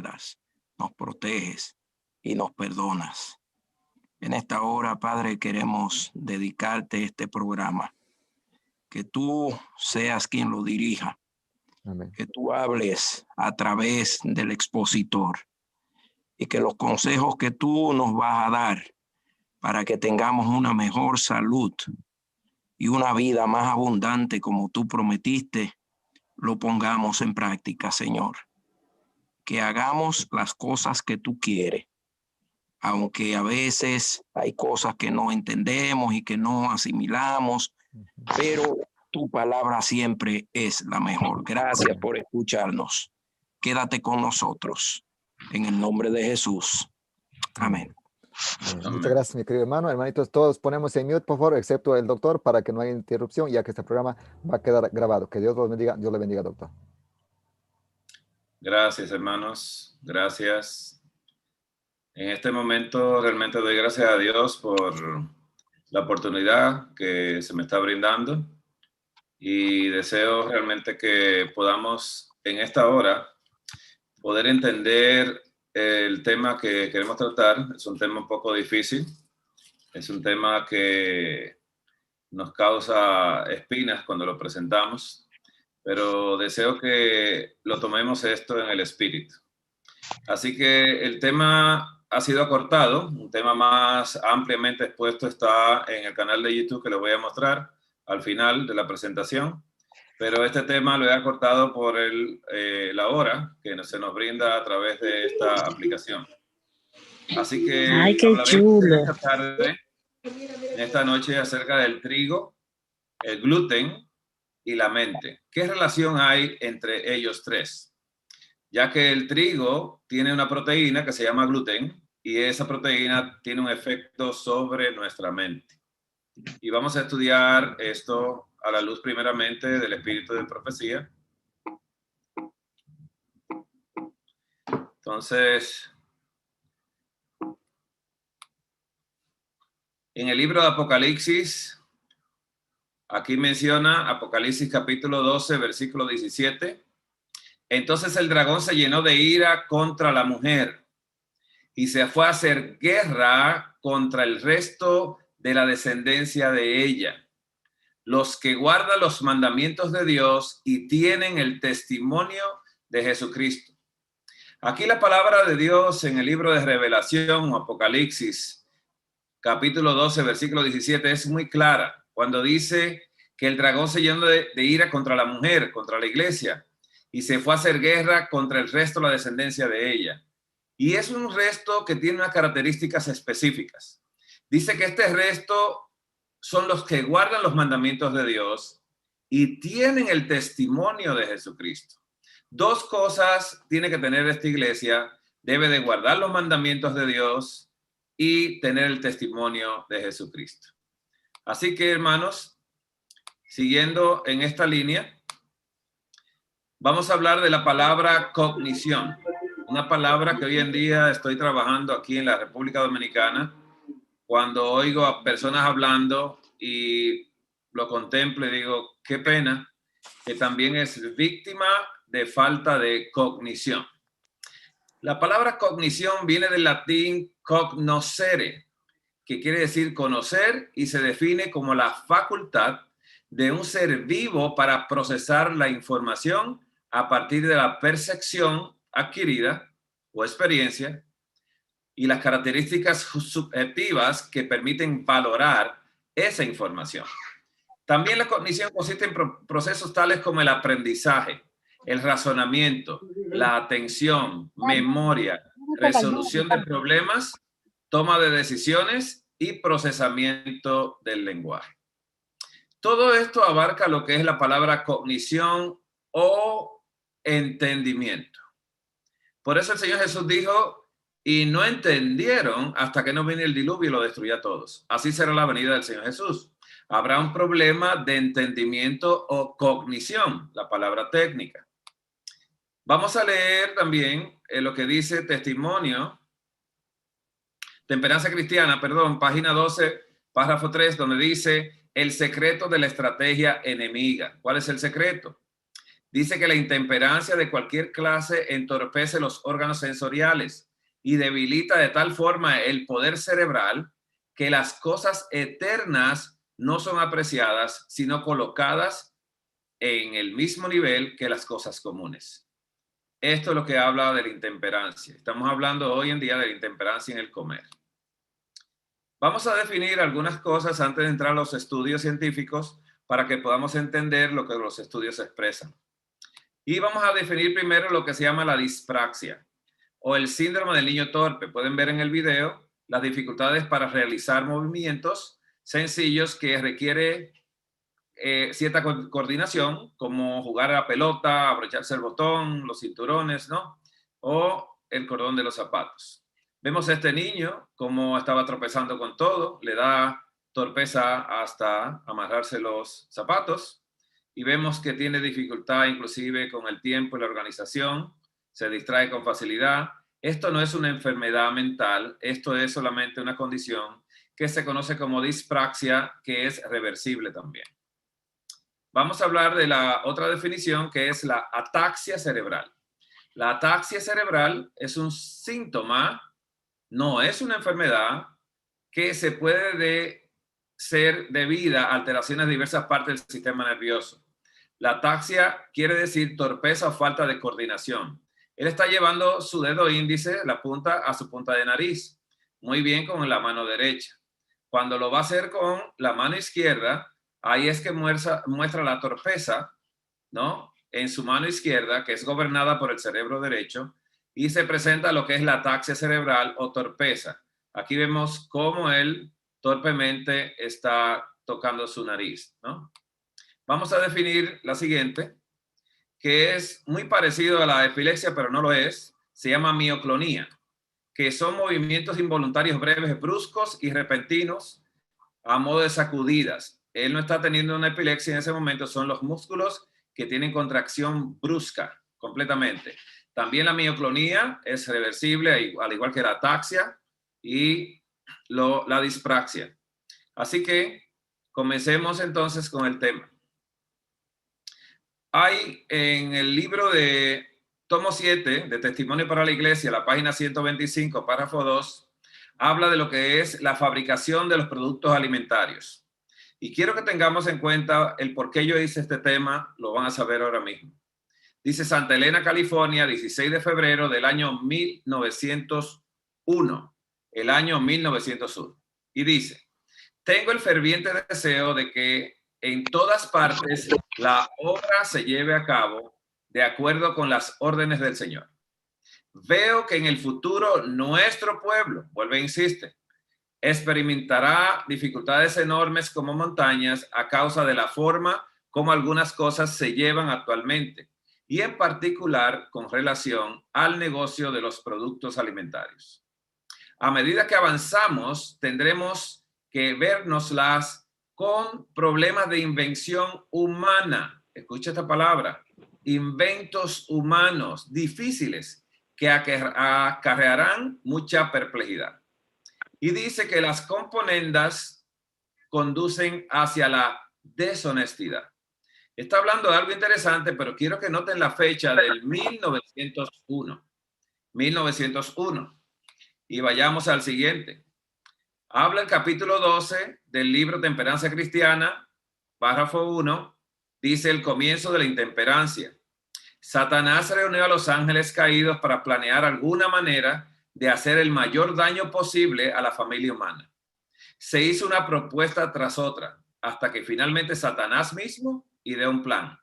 nos proteges y nos perdonas. En esta hora, Padre, queremos dedicarte este programa. Que tú seas quien lo dirija. Amén. Que tú hables a través del expositor y que los consejos que tú nos vas a dar para que tengamos una mejor salud y una vida más abundante como tú prometiste, lo pongamos en práctica, Señor. Que hagamos las cosas que tú quieres, aunque a veces hay cosas que no entendemos y que no asimilamos, pero tu palabra siempre es la mejor. Gracias por escucharnos. Quédate con nosotros. En el nombre de Jesús. Amén. Muchas gracias, mi querido hermano. Hermanitos, todos ponemos en mute, por favor, excepto el doctor, para que no haya interrupción, ya que este programa va a quedar grabado. Que Dios los bendiga. Dios le bendiga, doctor. Gracias, hermanos. Gracias. En este momento realmente doy gracias a Dios por la oportunidad que se me está brindando y deseo realmente que podamos en esta hora poder entender el tema que queremos tratar. Es un tema un poco difícil, es un tema que nos causa espinas cuando lo presentamos, pero deseo que lo tomemos esto en el espíritu. Así que el tema ha sido acortado, un tema más ampliamente expuesto está en el canal de YouTube que les voy a mostrar al final de la presentación, pero este tema lo he acortado por la hora que se nos brinda a través de esta aplicación. Así que hablaremos esta tarde, en esta noche, acerca del trigo, el gluten y la mente. ¿Qué relación hay entre ellos tres? Ya que el trigo tiene una proteína que se llama gluten y esa proteína tiene un efecto sobre nuestra mente. Y vamos a estudiar esto a la luz primeramente del espíritu de profecía. Entonces, en el libro de Apocalipsis, aquí menciona Apocalipsis capítulo 12, versículo 17. Entonces el dragón se llenó de ira contra la mujer y se fue a hacer guerra contra el resto de la descendencia de ella, los que guardan los mandamientos de Dios y tienen el testimonio de Jesucristo. Aquí la palabra de Dios en el libro de Revelación o Apocalipsis, capítulo 12, versículo 17, es muy clara cuando dice que el dragón se llenó de ira contra la mujer, contra la iglesia, y se fue a hacer guerra contra el resto de la descendencia de ella. Y es un resto que tiene unas características específicas. Dice que este resto son los que guardan los mandamientos de Dios y tienen el testimonio de Jesucristo. Dos cosas tiene que tener esta iglesia. Debe de guardar los mandamientos de Dios y tener el testimonio de Jesucristo. Así que, hermanos, siguiendo en esta línea, vamos a hablar de la palabra cognición, una palabra que hoy en día estoy trabajando aquí en la República Dominicana. Cuando oigo a personas hablando y lo contemplo y digo, qué pena, que también es víctima de falta de cognición. La palabra cognición viene del latín cognoscere, que quiere decir conocer y se define como la facultad de un ser vivo para procesar la información a partir de la percepción adquirida o experiencia y las características subjetivas que permiten valorar esa información. También la cognición consiste en procesos tales como el aprendizaje, el razonamiento, la atención, memoria, resolución de problemas, toma de decisiones y procesamiento del lenguaje. Todo esto abarca lo que es la palabra cognición o entendimiento. Por eso el Señor Jesús dijo, y no entendieron hasta que no vino el diluvio y lo destruyó a todos. Así será la venida del Señor Jesús. Habrá un problema de entendimiento o cognición, la palabra técnica. Vamos a leer también lo que dice Testimonio, Temperanza Cristiana, página 12, párrafo 3, donde dice el secreto de la estrategia enemiga. ¿Cuál es el secreto? Dice que la intemperancia de cualquier clase entorpece los órganos sensoriales y debilita de tal forma el poder cerebral que las cosas eternas no son apreciadas, sino colocadas en el mismo nivel que las cosas comunes. Esto es lo que habla de la intemperancia. Estamos hablando hoy en día de la intemperancia en el comer. Vamos a definir algunas cosas antes de entrar a los estudios científicos para que podamos entender lo que los estudios expresan. Y vamos a definir primero lo que se llama la dispraxia o el síndrome del niño torpe. Pueden ver en el video las dificultades para realizar movimientos sencillos que requiere cierta coordinación, como jugar a la pelota, abrocharse el botón, los cinturones, ¿no? O el cordón de los zapatos. Vemos a este niño como estaba tropezando con todo, le da torpeza hasta amarrarse los zapatos y vemos que tiene dificultad inclusive con el tiempo y la organización, se distrae con facilidad. Esto no es una enfermedad mental, esto es solamente una condición que se conoce como dispraxia, que es reversible también. Vamos a hablar de la otra definición, que es la ataxia cerebral. La ataxia cerebral es un síntoma, no es una enfermedad, que se puede ser debida a alteraciones de diversas partes del sistema nervioso. La ataxia quiere decir torpeza o falta de coordinación. Él está llevando su dedo índice, la punta, a su punta de nariz. Muy bien con la mano derecha. Cuando lo va a hacer con la mano izquierda, ahí es que muestra la torpeza, ¿no? En su mano izquierda, que es gobernada por el cerebro derecho, y se presenta lo que es la ataxia cerebral o torpeza. Aquí vemos cómo él torpemente está tocando su nariz, ¿no? Vamos a definir la siguiente, que es muy parecido a la epilepsia, pero no lo es. Se llama mioclonía, que son movimientos involuntarios breves, bruscos y repentinos a modo de sacudidas. Él no está teniendo una epilepsia en ese momento, son los músculos que tienen contracción brusca completamente. También la mioclonía es reversible, al igual que la ataxia y la dispraxia. Así que comencemos entonces con el tema. Hay en el libro de tomo 7 de Testimonio para la Iglesia, la página 125, párrafo 2, habla de lo que es la fabricación de los productos alimentarios. Y quiero que tengamos en cuenta el por qué yo hice este tema, lo van a saber ahora mismo. Dice Santa Elena, California, 16 de febrero del año 1901. El año 1901. Y dice, tengo el ferviente deseo de que en todas partes la obra se lleve a cabo de acuerdo con las órdenes del Señor. Veo que en el futuro nuestro pueblo, vuelve e insiste, experimentará dificultades enormes como montañas a causa de la forma como algunas cosas se llevan actualmente y en particular con relación al negocio de los productos alimentarios. A medida que avanzamos, tendremos que vernoslas con problemas de invención humana. Escucha esta palabra, inventos humanos difíciles que acarrearán mucha perplejidad. Y dice que las componendas conducen hacia la deshonestidad. Está hablando de algo interesante, pero quiero que noten la fecha del 1901. 1901. Y vayamos al siguiente. Habla el capítulo 12 del libro Temperancia Cristiana, párrafo 1, dice el comienzo de la intemperancia. Satanás reunió a los ángeles caídos para planear alguna manera de hacer el mayor daño posible a la familia humana. Se hizo una propuesta tras otra, hasta que finalmente Satanás mismo ideó un plan.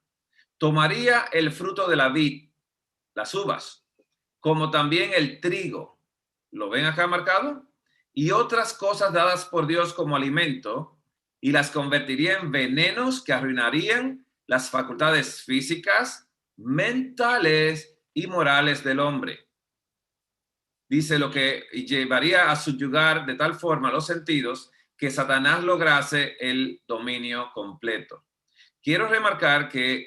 Tomaría el fruto de la vid, las uvas, como también el trigo, ¿lo ven acá marcado? Y otras cosas dadas por Dios como alimento, y las convertiría en venenos que arruinarían las facultades físicas, mentales y morales del hombre. Dice lo que llevaría a subyugar de tal forma los sentidos que Satanás lograse el dominio completo. Quiero remarcar que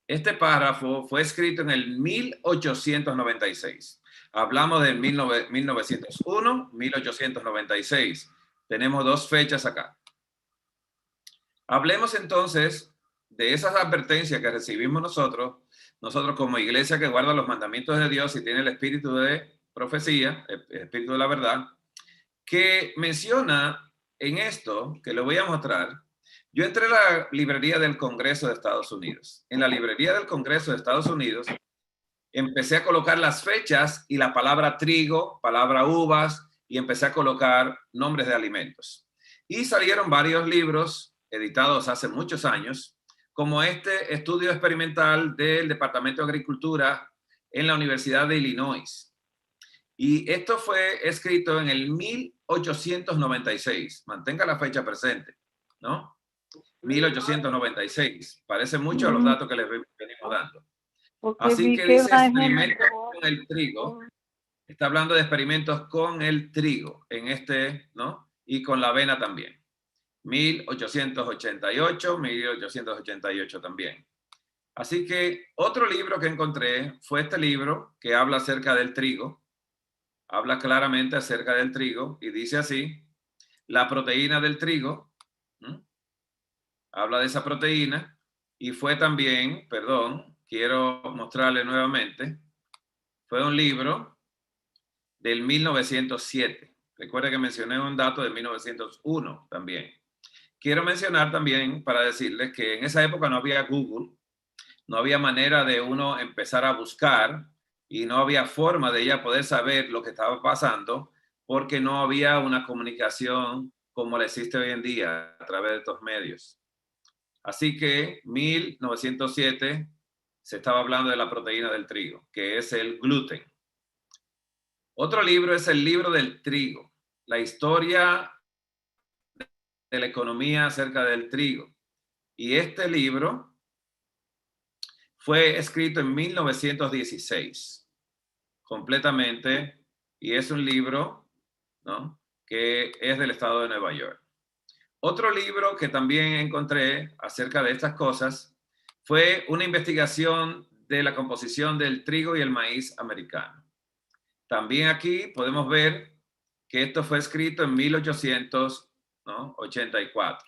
este párrafo fue escrito en el 1896. Hablamos del 1901, 1896. Tenemos dos fechas acá. Hablemos entonces de esas advertencias que recibimos nosotros como iglesia que guarda los mandamientos de Dios y tiene el espíritu de profecía, el espíritu de la verdad, que menciona en esto, que lo voy a mostrar. Yo entré a la librería del Congreso de Estados Unidos. En la librería del Congreso de Estados Unidos empecé a colocar las fechas y la palabra trigo, palabra uvas, y empecé a colocar nombres de alimentos. Y salieron varios libros editados hace muchos años, como este estudio experimental del Departamento de Agricultura en la Universidad de Illinois. Y esto fue escrito en el 1896. Mantenga la fecha presente, ¿no? 1896. Parece mucho a los datos que les venimos dando. Así que dice experimentos con el trigo. Está hablando de experimentos con el trigo en este, ¿no? Y con la avena también. 1888, 1888 también. Así que otro libro que encontré fue este libro que habla acerca del trigo. Habla claramente acerca del trigo y dice así, la proteína del trigo, habla de esa proteína y fue también, perdón, quiero mostrarle nuevamente, fue un libro del 1907. Recuerda que mencioné un dato de 1901 también. Quiero mencionar también para decirles que en esa época no había Google, no había manera de uno empezar a buscar y no había forma de ella poder saber lo que estaba pasando porque no había una comunicación como la existe hoy en día a través de estos medios. Así que 1907 se estaba hablando de la proteína del trigo, que es el gluten. Otro libro es el libro del trigo, la historia de la economía acerca del trigo. Y este libro fue escrito en 1916, completamente, y es un libro, ¿no?, que es del estado de Nueva York. Otro libro que también encontré acerca de estas cosas fue una investigación de la composición del trigo y el maíz americano. También aquí podemos ver que esto fue escrito en 1884.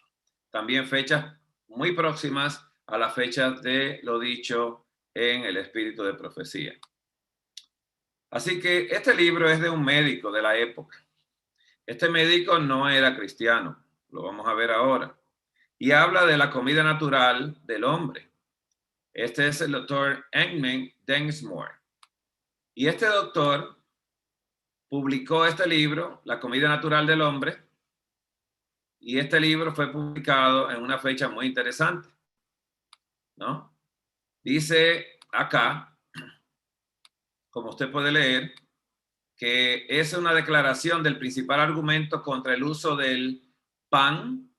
También fechas muy próximas a las fechas de lo dicho en el espíritu de profecía. Así que este libro es de un médico de la época. Este médico no era cristiano, lo vamos a ver ahora. Y habla de la comida natural del hombre. Este es el doctor Edmund Densmore. Y este doctor publicó este libro, La comida natural del hombre, y este libro fue publicado en una fecha muy interesante, ¿no? Dice acá, como usted puede leer, que es una declaración del principal argumento contra el uso del pan,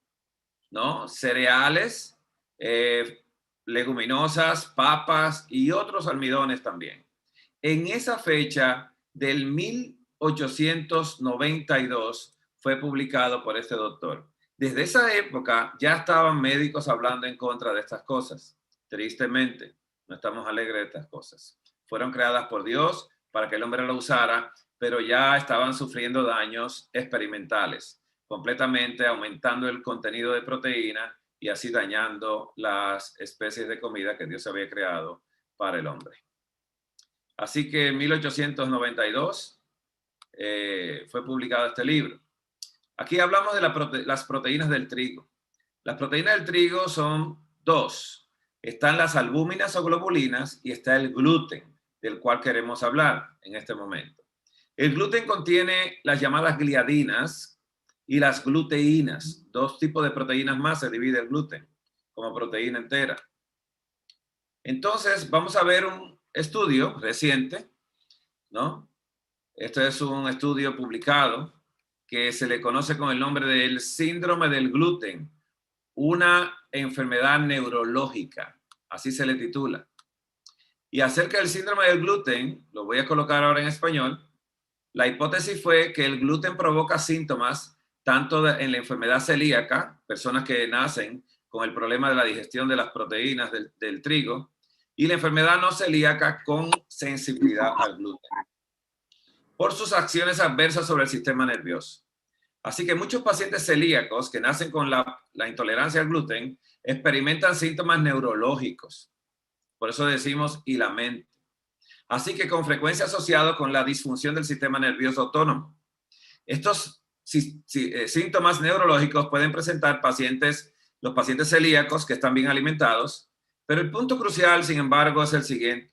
¿no?, cereales, leguminosas, papas y otros almidones también. En esa fecha del 1892 fue publicado por este doctor. Desde esa época ya estaban médicos hablando en contra de estas cosas. Tristemente, no estamos alegres de estas cosas. Fueron creadas por Dios para que el hombre lo usara, pero ya estaban sufriendo daños experimentales, completamente aumentando el contenido de proteína y así dañando las especies de comida que Dios había creado para el hombre. Así que en 1892 fue publicado este libro. Aquí hablamos de las proteínas del trigo. Las proteínas del trigo son dos. Están las albúminas o globulinas y está el gluten, del cual queremos hablar en este momento. El gluten contiene las llamadas gliadinas y las gluteínas. Dos tipos de proteínas más se divide el gluten como proteína entera. Entonces, vamos a ver un estudio reciente, ¿no? Este es un estudio publicado que se le conoce con el nombre del síndrome del gluten, una enfermedad neurológica, así se le titula. Y acerca del síndrome del gluten, lo voy a colocar ahora en español, la hipótesis fue que el gluten provoca síntomas tanto en la enfermedad celíaca, personas que nacen con el problema de la digestión de las proteínas del trigo, y la enfermedad no celíaca con sensibilidad al gluten, por sus acciones adversas sobre el sistema nervioso. Así que muchos pacientes celíacos que nacen con la intolerancia al gluten experimentan síntomas neurológicos. Por eso decimos y la mente. Así que con frecuencia asociado con la disfunción del sistema nervioso autónomo. Estos síntomas neurológicos pueden presentar los pacientes celíacos que están bien alimentados, pero el punto crucial, sin embargo, es el siguiente.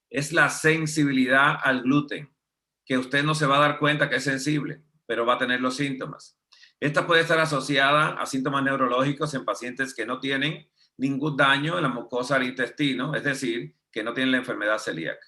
Es la sensibilidad al gluten, que usted no se va a dar cuenta que es sensible, pero va a tener los síntomas. Esta puede estar asociada a síntomas neurológicos en pacientes que no tienen ningún daño en la mucosa del intestino, es decir, que no tienen la enfermedad celíaca.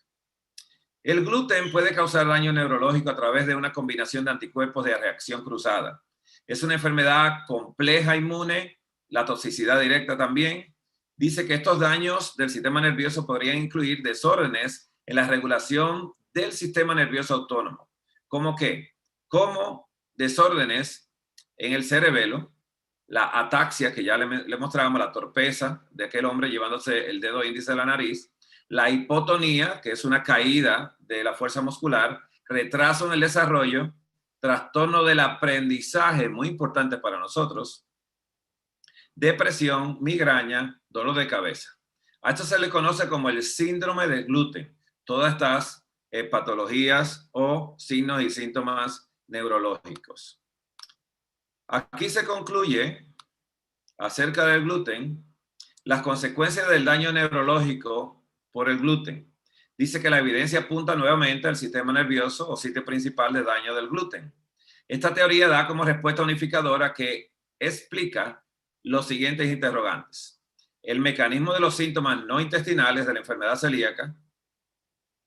El gluten puede causar daño neurológico a través de una combinación de anticuerpos de reacción cruzada. Es una enfermedad compleja inmune, la toxicidad directa también. Dice que estos daños del sistema nervioso podrían incluir desórdenes en la regulación del sistema nervioso autónomo. ¿Cómo qué? Como desórdenes en el cerebelo, la ataxia, que ya le mostrábamos, la torpeza de aquel hombre llevándose el dedo índice a la nariz, la hipotonía, que es una caída de la fuerza muscular, retraso en el desarrollo, trastorno del aprendizaje, muy importante para nosotros, depresión, migraña, dolor de cabeza. A esto se le conoce como el síndrome del gluten. Todas estas patologías o signos y síntomas neurológicos. Aquí se concluye acerca del gluten las consecuencias del daño neurológico por el gluten. Dice que la evidencia apunta nuevamente al sistema nervioso o sitio principal de daño del gluten. Esta teoría da como respuesta unificadora que explica los siguientes interrogantes. El mecanismo de los síntomas no intestinales de la enfermedad celíaca,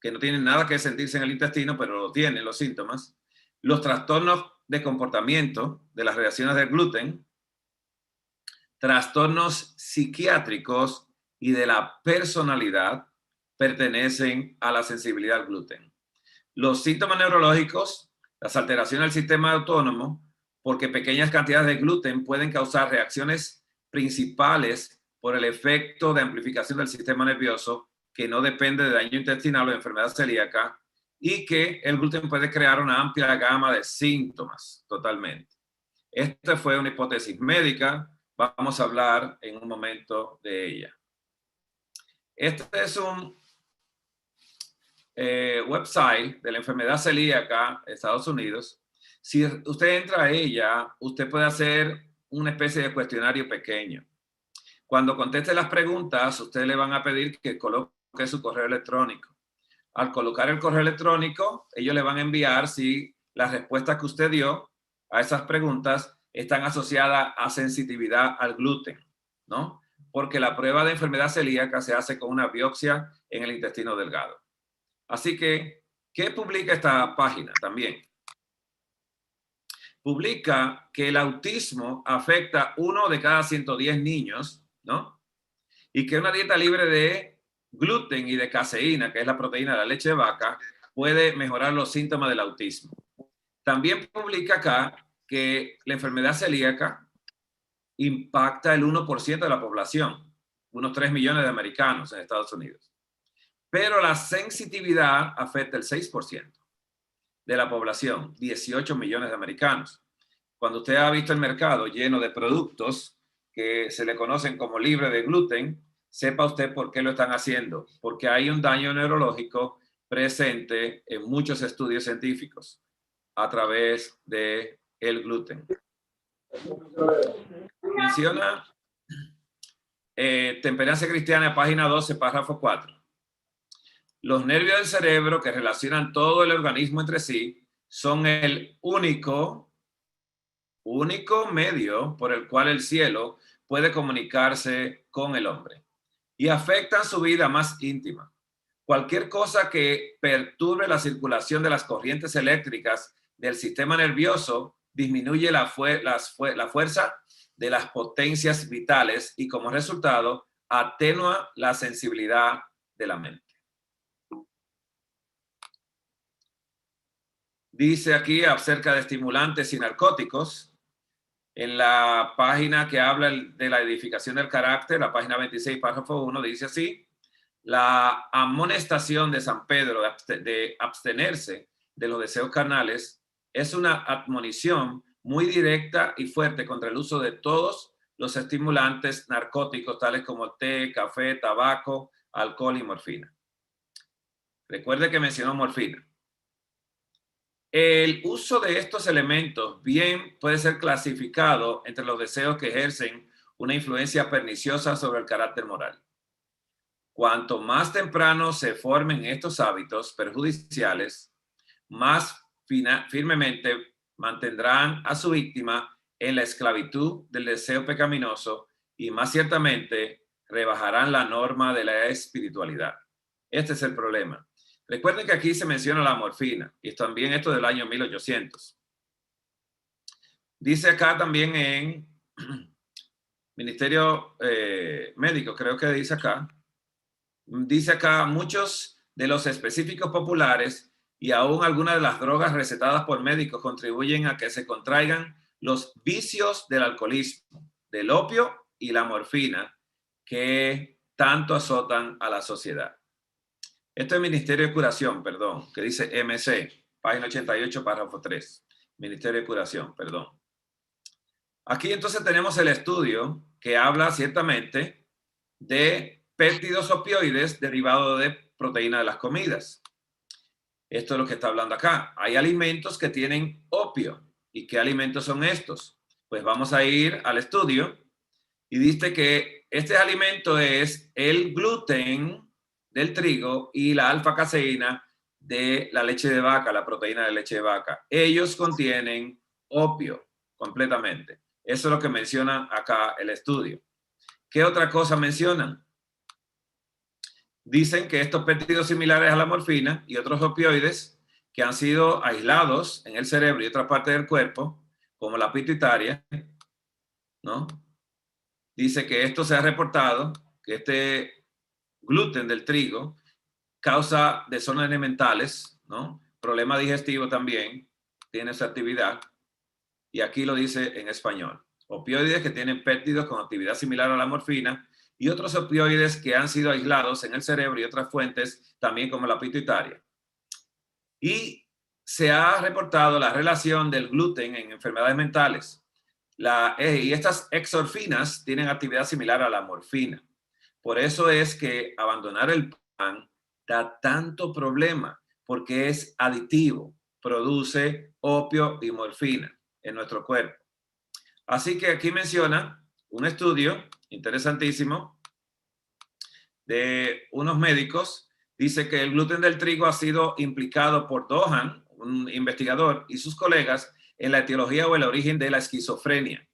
que no tienen nada que sentirse en el intestino, pero lo tienen los síntomas. Los trastornos de comportamiento de las reacciones del gluten, trastornos psiquiátricos y de la personalidad pertenecen a la sensibilidad al gluten. Los síntomas neurológicos, las alteraciones del sistema autónomo, porque pequeñas cantidades de gluten pueden causar reacciones principales por el efecto de amplificación del sistema nervioso que no depende de daño intestinal o de enfermedad celíaca, y que el gluten puede crear una amplia gama de síntomas totalmente. Esta fue una hipótesis médica, vamos a hablar en un momento de ella. Este es un website de la enfermedad celíaca de Estados Unidos. Si usted entra a ella, usted puede hacer una especie de cuestionario pequeño. Cuando conteste las preguntas, ustedes le van a pedir que coloque su correo electrónico. Al colocar el correo electrónico, ellos le van a enviar si las respuestas que usted dio a esas preguntas están asociadas a sensitividad al gluten, ¿no? Porque la prueba de enfermedad celíaca se hace con una biopsia en el intestino delgado. Así que, ¿qué publica esta página también? Publica que el autismo afecta a 1 de cada 110 niños, ¿no? Y que una dieta libre de gluten y de caseína, que es la proteína de la leche de vaca, puede mejorar los síntomas del autismo. También publica acá que la enfermedad celíaca impacta el 1% de la población, unos 3 millones de americanos en Estados Unidos. Pero la sensitividad afecta el 6% de la población, 18 millones de americanos. Cuando usted ha visto el mercado lleno de productos que se le conocen como libre de gluten, sepa usted por qué lo están haciendo. Porque hay un daño neurológico presente en muchos estudios científicos a través del gluten. Menciona Temperancia Cristiana, página 12, párrafo 4. Los nervios del cerebro que relacionan todo el organismo entre sí son el único medio por el cual el cielo puede comunicarse con el hombre y afectan su vida más íntima. Cualquier cosa que perturbe la circulación de las corrientes eléctricas del sistema nervioso disminuye la fuerza de las potencias vitales y como resultado atenúa la sensibilidad de la mente. Dice aquí acerca de estimulantes y narcóticos, en la página que habla de la edificación del carácter, la página 26, párrafo 1, dice así: la amonestación de San Pedro de abstenerse de los deseos carnales es una admonición muy directa y fuerte contra el uso de todos los estimulantes narcóticos tales como té, café, tabaco, alcohol y morfina. Recuerde que mencionó morfina. El uso de estos elementos bien puede ser clasificado entre los deseos que ejercen una influencia perniciosa sobre el carácter moral. Cuanto más temprano se formen estos hábitos perjudiciales, más firmemente mantendrán a su víctima en la esclavitud del deseo pecaminoso y más ciertamente rebajarán la norma de la espiritualidad. Este es el problema. Recuerden que aquí se menciona la morfina y también esto del año 1800. Dice acá también en Ministerio Médico, creo que dice acá, muchos de los específicos populares y aún algunas de las drogas recetadas por médicos contribuyen a que se contraigan los vicios del alcoholismo, del opio y la morfina que tanto azotan a la sociedad. Esto es Ministerio de Curación, perdón, que dice MC, página 88, párrafo 3. Ministerio de Curación, perdón. Aquí entonces tenemos el estudio que habla ciertamente de péptidos opioides derivados de proteína de las comidas. Esto es lo que está hablando acá. Hay alimentos que tienen opio. ¿Y qué alimentos son estos? Pues vamos a ir al estudio y dice que este alimento es el gluten del trigo y la alfa-caseína de la leche de vaca, la proteína de leche de vaca. Ellos contienen opio completamente. Eso es lo que menciona acá el estudio. ¿Qué otra cosa mencionan? Dicen que estos péptidos similares a la morfina y otros opioides que han sido aislados en el cerebro y otras partes del cuerpo, como la pituitaria, ¿no? Dice que esto se ha reportado, que este gluten del trigo causa desórdenes mentales, ¿no? Problema digestivo también, tiene esa actividad, y aquí lo dice en español. Opioides que tienen péptidos con actividad similar a la morfina y otros opioides que han sido aislados en el cerebro y otras fuentes, también como la pituitaria. Y se ha reportado la relación del gluten en enfermedades mentales. Y estas exorfinas tienen actividad similar a la morfina. Por eso es que abandonar el pan da tanto problema, porque es aditivo, produce opio y morfina en nuestro cuerpo. Así que aquí menciona un estudio interesantísimo de unos médicos. Dice que el gluten del trigo ha sido implicado por Dohan, un investigador, y sus colegas en la etiología o el origen de la esquizofrenia.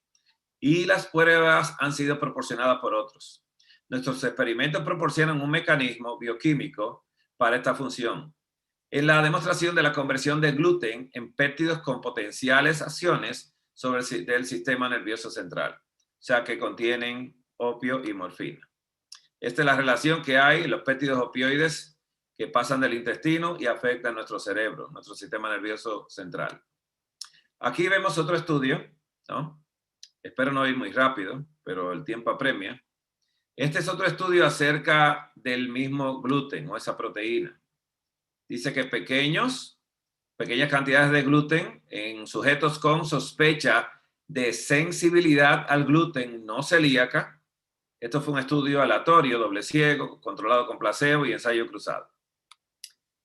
Y las pruebas han sido proporcionadas por otros. Nuestros experimentos proporcionan un mecanismo bioquímico para esta función. En la demostración de la conversión de gluten en péptidos con potenciales acciones sobre el sistema nervioso central, o sea que contienen opio y morfina. Esta es la relación que hay en los péptidos opioides que pasan del intestino y afectan nuestro cerebro, nuestro sistema nervioso central. Aquí vemos otro estudio, ¿no? Espero no ir muy rápido, pero el tiempo apremia. Este es otro estudio acerca del mismo gluten o esa proteína. Dice que pequeñas cantidades de gluten en sujetos con sospecha de sensibilidad al gluten no celíaca. Esto fue un estudio aleatorio, doble ciego, controlado con placebo y ensayo cruzado.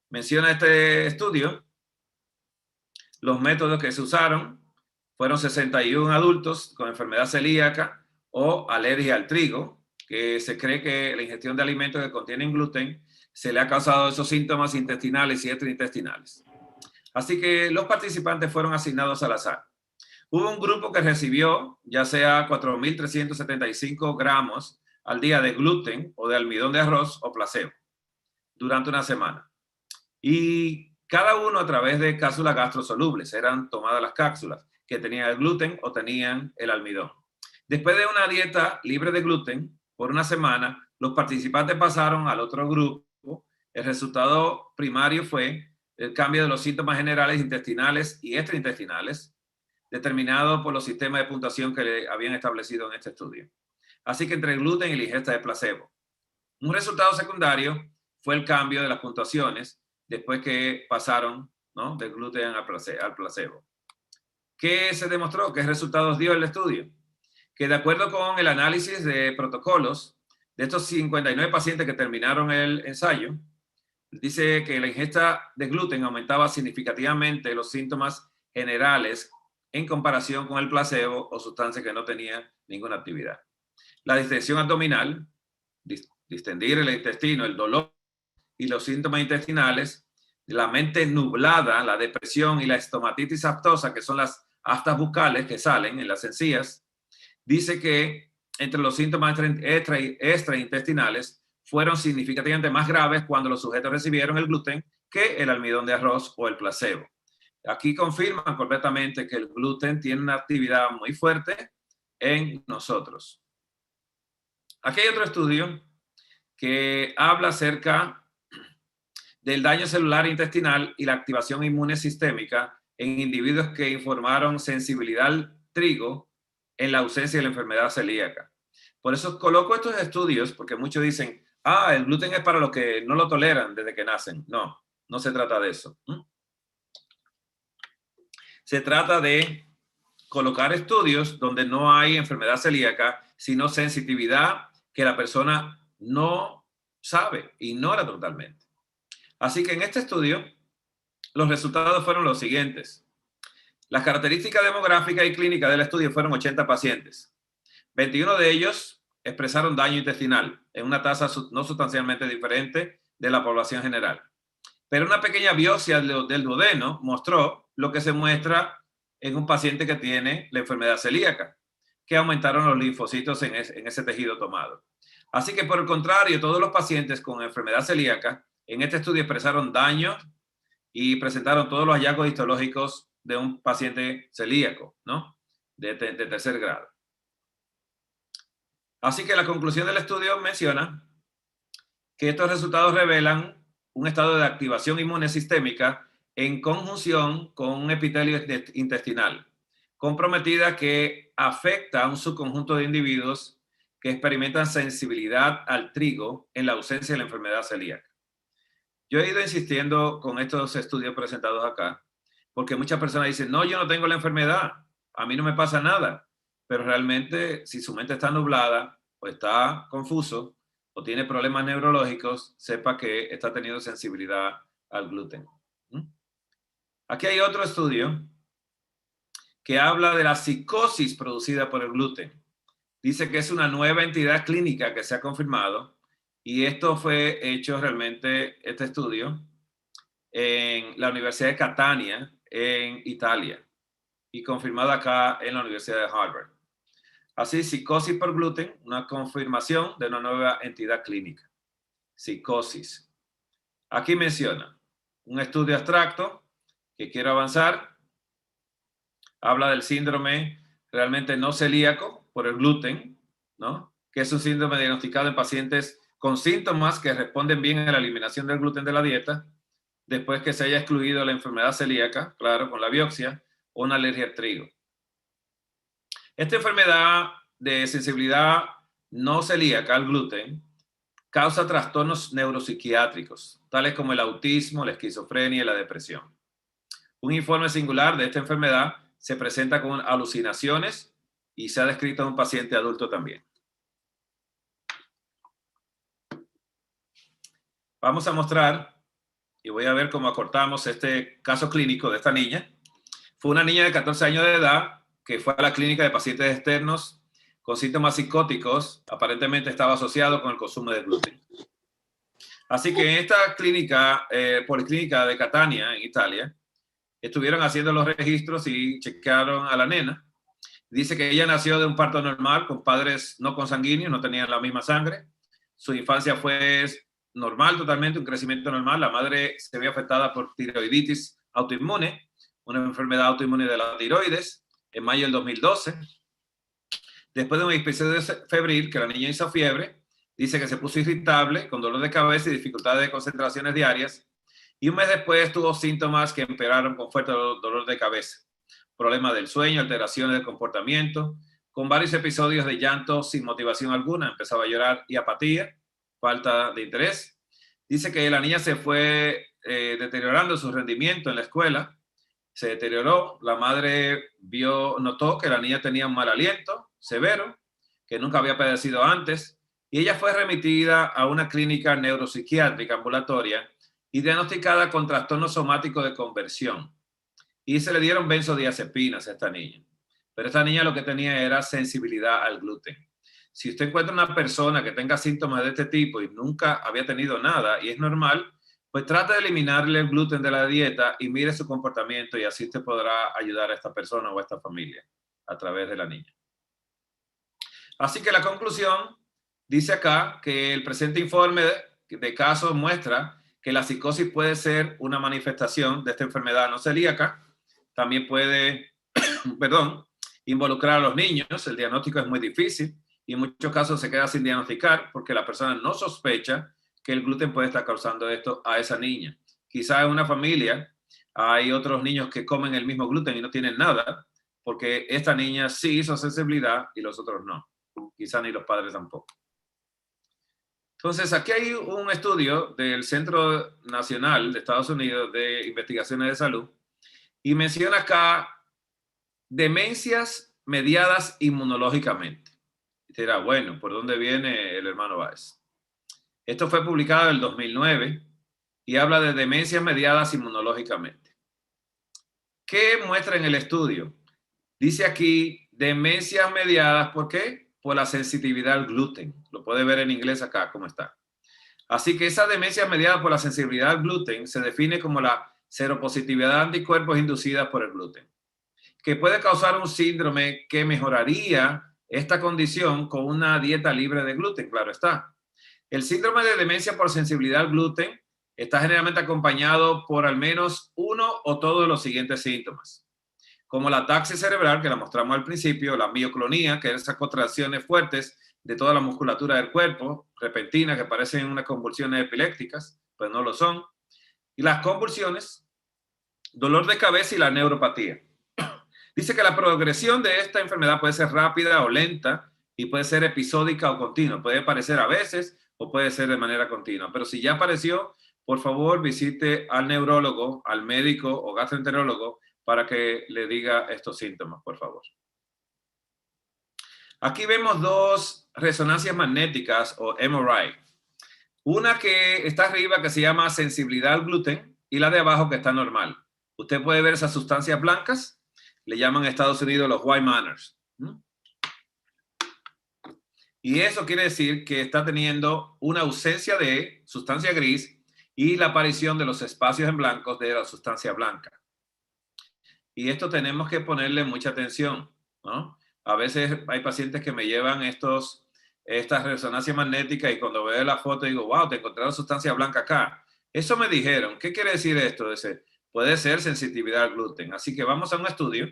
Menciona este estudio los métodos que se usaron. Fueron 61 adultos con enfermedad celíaca o alergia al trigo, que se cree que la ingestión de alimentos que contienen gluten se le ha causado esos síntomas intestinales y extraintestinales. Así que los participantes fueron asignados al azar. Hubo un grupo que recibió ya sea 4.375 gramos al día de gluten o de almidón de arroz o placebo durante una semana. Y cada uno a través de cápsulas gastrosolubles. Eran tomadas las cápsulas que tenían el gluten o tenían el almidón. Después de una dieta libre de gluten por una semana, los participantes pasaron al otro grupo. El resultado primario fue el cambio de los síntomas generales intestinales y extraintestinales, determinado por los sistemas de puntuación que le habían establecido en este estudio. Así que entre el gluten y la ingesta de placebo. Un resultado secundario fue el cambio de las puntuaciones después que pasaron, ¿no?, del gluten al placebo. ¿Qué se demostró? ¿Qué resultados dio el estudio? que de acuerdo con el análisis de protocolos de estos 59 pacientes que terminaron el ensayo, dice que la ingesta de gluten aumentaba significativamente los síntomas generales en comparación con el placebo o sustancia que no tenía ninguna actividad. La distensión abdominal, distendir el intestino, el dolor y los síntomas intestinales, la mente nublada, la depresión y la estomatitis aftosa, que son las aftas bucales que salen en las encías, dice que entre los síntomas extraintestinales fueron significativamente más graves cuando los sujetos recibieron el gluten que el almidón de arroz o el placebo. Aquí confirman completamente que el gluten tiene una actividad muy fuerte en nosotros. Aquí hay otro estudio que habla acerca del daño celular intestinal y la activación inmune sistémica en individuos que informaron sensibilidad al trigo en la ausencia de la enfermedad celíaca. Por eso coloco estos estudios, porque muchos dicen, el gluten es para los que no lo toleran desde que nacen. No, no se trata de eso. Se trata de colocar estudios donde no hay enfermedad celíaca, sino sensitividad que la persona no sabe, ignora totalmente. Así que en este estudio, los resultados fueron los siguientes. Las características demográficas y clínicas del estudio fueron 80 pacientes. 21 de ellos expresaron daño intestinal en una tasa no sustancialmente diferente de la población general. Pero una pequeña biopsia del duodeno mostró lo que se muestra en un paciente que tiene la enfermedad celíaca, que aumentaron los linfocitos en ese tejido tomado. Así que, por el contrario, todos los pacientes con enfermedad celíaca en este estudio expresaron daño y presentaron todos los hallazgos histológicos de un paciente celíaco, ¿no? De tercer grado. Así que la conclusión del estudio menciona que estos resultados revelan un estado de activación inmune sistémica en conjunción con un epitelio intestinal comprometida que afecta a un subconjunto de individuos que experimentan sensibilidad al trigo en la ausencia de la enfermedad celíaca. Yo he ido insistiendo con estos estudios presentados acá, porque muchas personas dicen, no, yo no tengo la enfermedad, a mí no me pasa nada. Pero realmente, si su mente está nublada o está confuso o tiene problemas neurológicos, sepa que está teniendo sensibilidad al gluten. Aquí hay otro estudio que habla de la psicosis producida por el gluten. Dice que es una nueva entidad clínica que se ha confirmado y esto fue hecho realmente, este estudio, en la Universidad de Catania, en Italia, y confirmado acá en la Universidad de Harvard. Así, psicosis por gluten, una confirmación de una nueva entidad clínica. Psicosis. Aquí menciona un estudio abstracto que quiero avanzar. Habla del síndrome realmente no celíaco por el gluten, ¿no? Que es un síndrome diagnosticado en pacientes con síntomas que responden bien a la eliminación del gluten de la dieta, después que se haya excluido la enfermedad celíaca, claro, con la biopsia, o una alergia al trigo. Esta enfermedad de sensibilidad no celíaca al gluten causa trastornos neuropsiquiátricos, tales como el autismo, la esquizofrenia y la depresión. Un informe singular de esta enfermedad se presenta con alucinaciones y se ha descrito en un paciente adulto también. Vamos a mostrar, y voy a ver cómo acortamos este caso clínico de esta niña. Fue una niña de 14 años de edad que fue a la clínica de pacientes externos con síntomas psicóticos, aparentemente estaba asociado con el consumo de gluten. Así que en esta clínica, policlínica de Catania, en Italia, estuvieron haciendo los registros y chequearon a la nena. Dice que ella nació de un parto normal con padres no consanguíneos, no tenían la misma sangre. Su infancia fue normal totalmente, un crecimiento normal. La madre se vio afectada por tiroiditis autoinmune, una enfermedad autoinmune de la tiroides, en mayo del 2012. Después de un episodio febril, que la niña hizo fiebre, dice que se puso irritable, con dolor de cabeza y dificultades de concentraciones diarias. Y un mes después tuvo síntomas que empeoraron con fuerte dolor de cabeza, problemas del sueño, alteraciones del comportamiento, con varios episodios de llanto sin motivación alguna. Empezaba a llorar y apatía, falta de interés. Dice que la niña se fue deteriorando su rendimiento en la escuela, se deterioró. La madre notó que la niña tenía un mal aliento, severo que nunca había padecido antes, y ella fue remitida a una clínica neuropsiquiátrica ambulatoria y diagnosticada con trastorno somático de conversión. Y se le dieron benzodiazepinas a esta niña. Pero esta niña lo que tenía era sensibilidad al gluten. Si usted encuentra una persona que tenga síntomas de este tipo y nunca había tenido nada y es normal, pues trata de eliminarle el gluten de la dieta y mire su comportamiento, y así usted podrá ayudar a esta persona o a esta familia a través de la niña. Así que la conclusión dice acá que el presente informe de casos muestra que la psicosis puede ser una manifestación de esta enfermedad no celíaca. También puede, involucrar a los niños. El diagnóstico es muy difícil y en muchos casos se queda sin diagnosticar porque la persona no sospecha que el gluten puede estar causando esto a esa niña. Quizá en una familia hay otros niños que comen el mismo gluten y no tienen nada, porque esta niña sí hizo sensibilidad y los otros no. Quizá ni los padres tampoco. Entonces, aquí hay un estudio del Centro Nacional de Estados Unidos de Investigaciones de Salud y menciona acá demencias mediadas inmunológicamente. Y te dirá, bueno, ¿por dónde viene el hermano Báez? Esto fue publicado en el 2009 y habla de demencias mediadas inmunológicamente. ¿Qué muestra en el estudio? Dice aquí, demencias mediadas, ¿por qué? Por la sensitividad al gluten. Lo puede ver en inglés acá, cómo está. Así que esa demencia mediada por la sensibilidad al gluten se define como la seropositividad de anticuerpos inducidas por el gluten, que puede causar un síndrome que mejoraría esta condición con una dieta libre de gluten, claro está. El síndrome de demencia por sensibilidad al gluten está generalmente acompañado por al menos uno o todos de los siguientes síntomas, como la ataxia cerebral, que la mostramos al principio, la mioclonía, que es esas contracciones fuertes de toda la musculatura del cuerpo, repentinas, que parecen unas convulsiones epilépticas, pues no lo son, y las convulsiones, dolor de cabeza y la neuropatía. Dice que la progresión de esta enfermedad puede ser rápida o lenta y puede ser episódica o continua. Puede aparecer a veces o puede ser de manera continua. Pero si ya apareció, por favor visite al neurólogo, al médico o gastroenterólogo para que le diga estos síntomas, por favor. Aquí vemos dos resonancias magnéticas o MRI. Una que está arriba que se llama sensibilidad al gluten y la de abajo que está normal. Usted puede ver esas sustancias blancas. Le llaman en Estados Unidos los white manners. Y eso quiere decir que está teniendo una ausencia de sustancia gris y la aparición de los espacios en blancos de la sustancia blanca. Y esto tenemos que ponerle mucha atención, ¿no? A veces hay pacientes que me llevan estas resonancias magnéticas y cuando veo la foto digo, wow, te encontré la sustancia blanca acá. Eso me dijeron. ¿Qué quiere decir esto? Puede ser sensitividad al gluten. Así que vamos a un estudio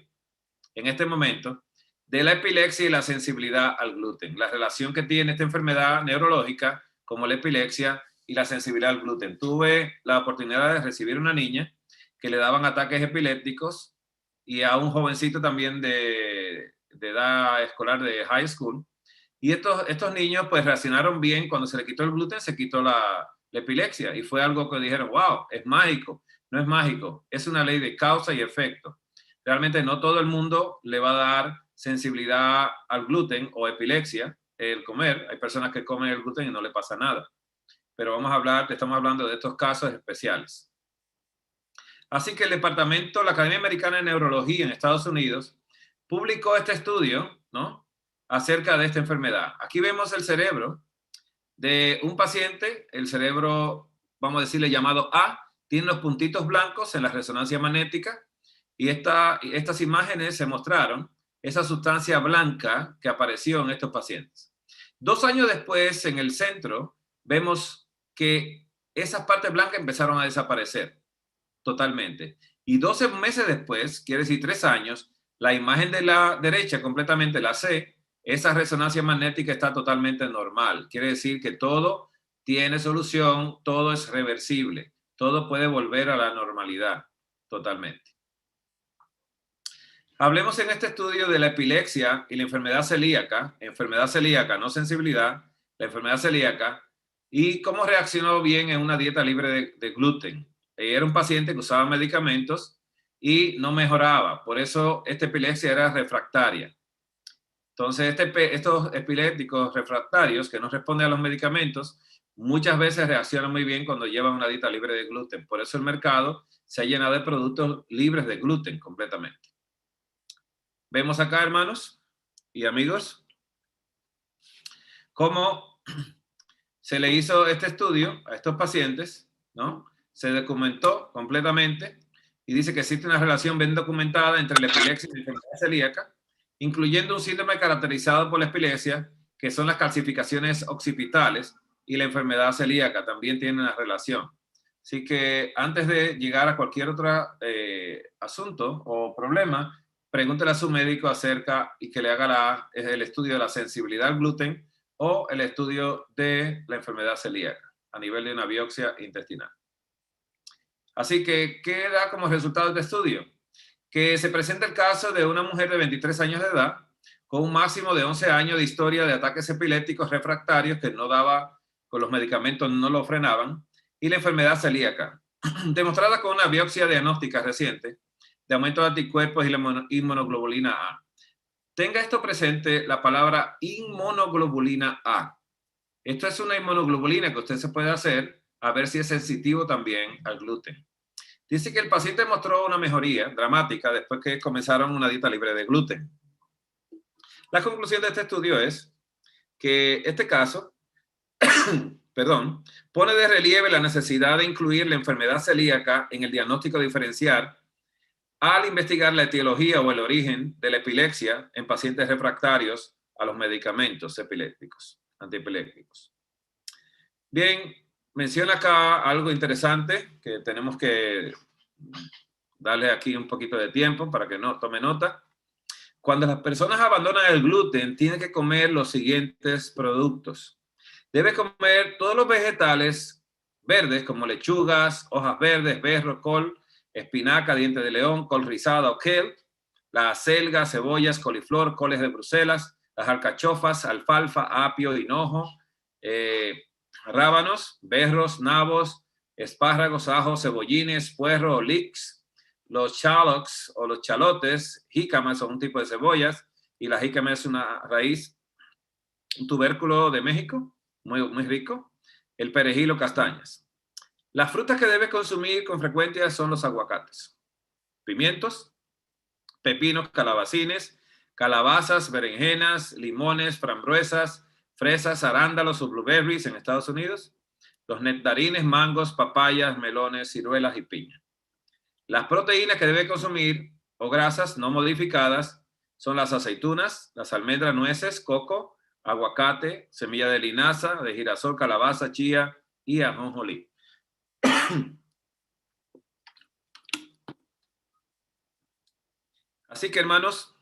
en este momento de la epilepsia y la sensibilidad al gluten. La relación que tiene esta enfermedad neurológica como la epilepsia y la sensibilidad al gluten. Tuve la oportunidad de recibir una niña que le daban ataques epilépticos y a un jovencito también de edad escolar de high school. Y estos niños pues reaccionaron bien. Cuando se le quitó el gluten, se quitó la epilepsia. Y fue algo que dijeron, wow, es mágico. No es mágico, es una ley de causa y efecto. Realmente no todo el mundo le va a dar sensibilidad al gluten o epilepsia el comer. Hay personas que comen el gluten y no le pasa nada. Pero estamos hablando de estos casos especiales. Así que el departamento, la Academia Americana de Neurología en Estados Unidos, publicó este estudio, ¿no?, acerca de esta enfermedad. Aquí vemos el cerebro de un paciente, el cerebro, vamos a decirle llamado A, tiene los puntitos blancos en la resonancia magnética y estas imágenes se mostraron esa sustancia blanca que apareció en estos pacientes. 2 años después, en el centro, vemos que esas partes blancas empezaron a desaparecer totalmente. Y 12 meses después, quiere decir 3 años, la imagen de la derecha, completamente la C, esa resonancia magnética está totalmente normal. Quiere decir que todo tiene solución, todo es reversible. Todo puede volver a la normalidad totalmente. Hablemos en este estudio de la epilepsia y la enfermedad celíaca, no sensibilidad, la enfermedad celíaca, y cómo reaccionó bien en una dieta libre de gluten. Era un paciente que usaba medicamentos y no mejoraba, por eso esta epilepsia era refractaria. Entonces, estos epilépticos refractarios que no responden a los medicamentos, muchas veces reaccionan muy bien cuando llevan una dieta libre de gluten. Por eso el mercado se ha llenado de productos libres de gluten completamente. Vemos acá, hermanos y amigos, cómo se le hizo este estudio a estos pacientes, ¿no? Se documentó completamente y dice que existe una relación bien documentada entre la epilepsia y la enfermedad celíaca, incluyendo un síndrome caracterizado por la epilepsia, que son las calcificaciones occipitales, y la enfermedad celíaca también tiene una relación. Así que antes de llegar a cualquier otro asunto o problema, pregúntele a su médico acerca y que le haga el estudio de la sensibilidad al gluten o el estudio de la enfermedad celíaca a nivel de una biopsia intestinal. Así que, ¿qué da como resultado de este estudio? Que se presenta el caso de una mujer de 23 años de edad con un máximo de 11 años de historia de ataques epilépticos refractarios que no daba, con los medicamentos no lo frenaban, y la enfermedad celíaca, demostrada con una biopsia diagnóstica reciente de aumento de anticuerpos y la inmunoglobulina A. Tenga esto presente, la palabra inmunoglobulina A. Esto es una inmunoglobulina que usted se puede hacer a ver si es sensitivo también al gluten. Dice que el paciente mostró una mejoría dramática después que comenzaron una dieta libre de gluten. La conclusión de este estudio es que este caso pone de relieve la necesidad de incluir la enfermedad celíaca en el diagnóstico diferencial al investigar la etiología o el origen de la epilepsia en pacientes refractarios a los medicamentos epilépticos, antiepilépticos. Bien, menciona acá algo interesante que tenemos que darle aquí un poquito de tiempo para que no tome nota. Cuando las personas abandonan el gluten, tienen que comer los siguientes productos. Debe comer todos los vegetales verdes como lechugas, hojas verdes, berro, col, espinaca, diente de león, col rizada o kale, la acelga, cebollas, coliflor, coles de Bruselas, las alcachofas, alfalfa, apio, hinojo, rábanos, berros, nabos, espárragos, ajos, cebollines, puerro, leeks, los shallots o los chalotes, jícamas son un tipo de cebollas, y la jícama es una raíz, un tubérculo de México, muy rico, el perejil o castañas. Las frutas que debes consumir con frecuencia son los aguacates, pimientos, pepinos, calabacines, calabazas, berenjenas, limones, frambuesas, fresas, arándalos o blueberries en Estados Unidos, los nectarines, mangos, papayas, melones, ciruelas y piña. Las proteínas que debe consumir o grasas no modificadas son las aceitunas, las almendras, nueces, coco, aguacate, semilla de linaza, de girasol, calabaza, chía y ajonjolí. Así que, hermanos,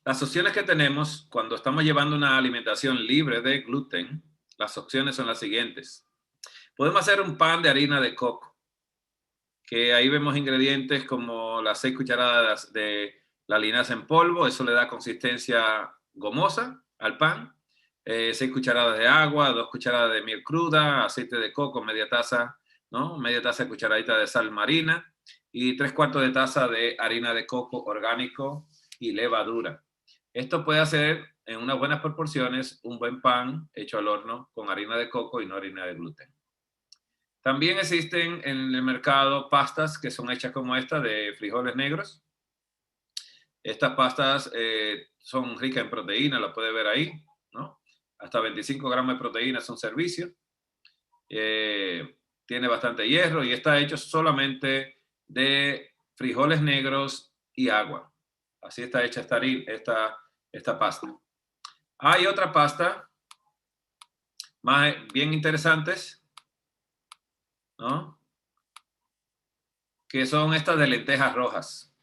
las opciones que tenemos cuando estamos llevando una alimentación libre de gluten, las opciones son las siguientes. Podemos hacer un pan de harina de coco, que ahí vemos ingredientes como las 6 cucharadas de la linaza en polvo, eso le da consistencia gomosa al pan, 6 cucharadas de agua, 2 cucharadas de miel cruda, aceite de coco, media taza, ¿no? Media taza de cucharadita de sal marina y 3/4 de taza de harina de coco orgánico y levadura. Esto puede hacer en unas buenas proporciones un buen pan hecho al horno con harina de coco y no harina de gluten. También existen en el mercado pastas que son hechas como esta de frijoles negros. Estas pastas son ricas en proteína, la puede ver ahí, ¿no? Hasta 25 gramos de proteína es un servicio. Tiene bastante hierro y está hecho solamente de frijoles negros y agua. Así está hecha esta pasta. Hay otra pasta más bien interesantes, ¿no? Que son estas de lentejas rojas.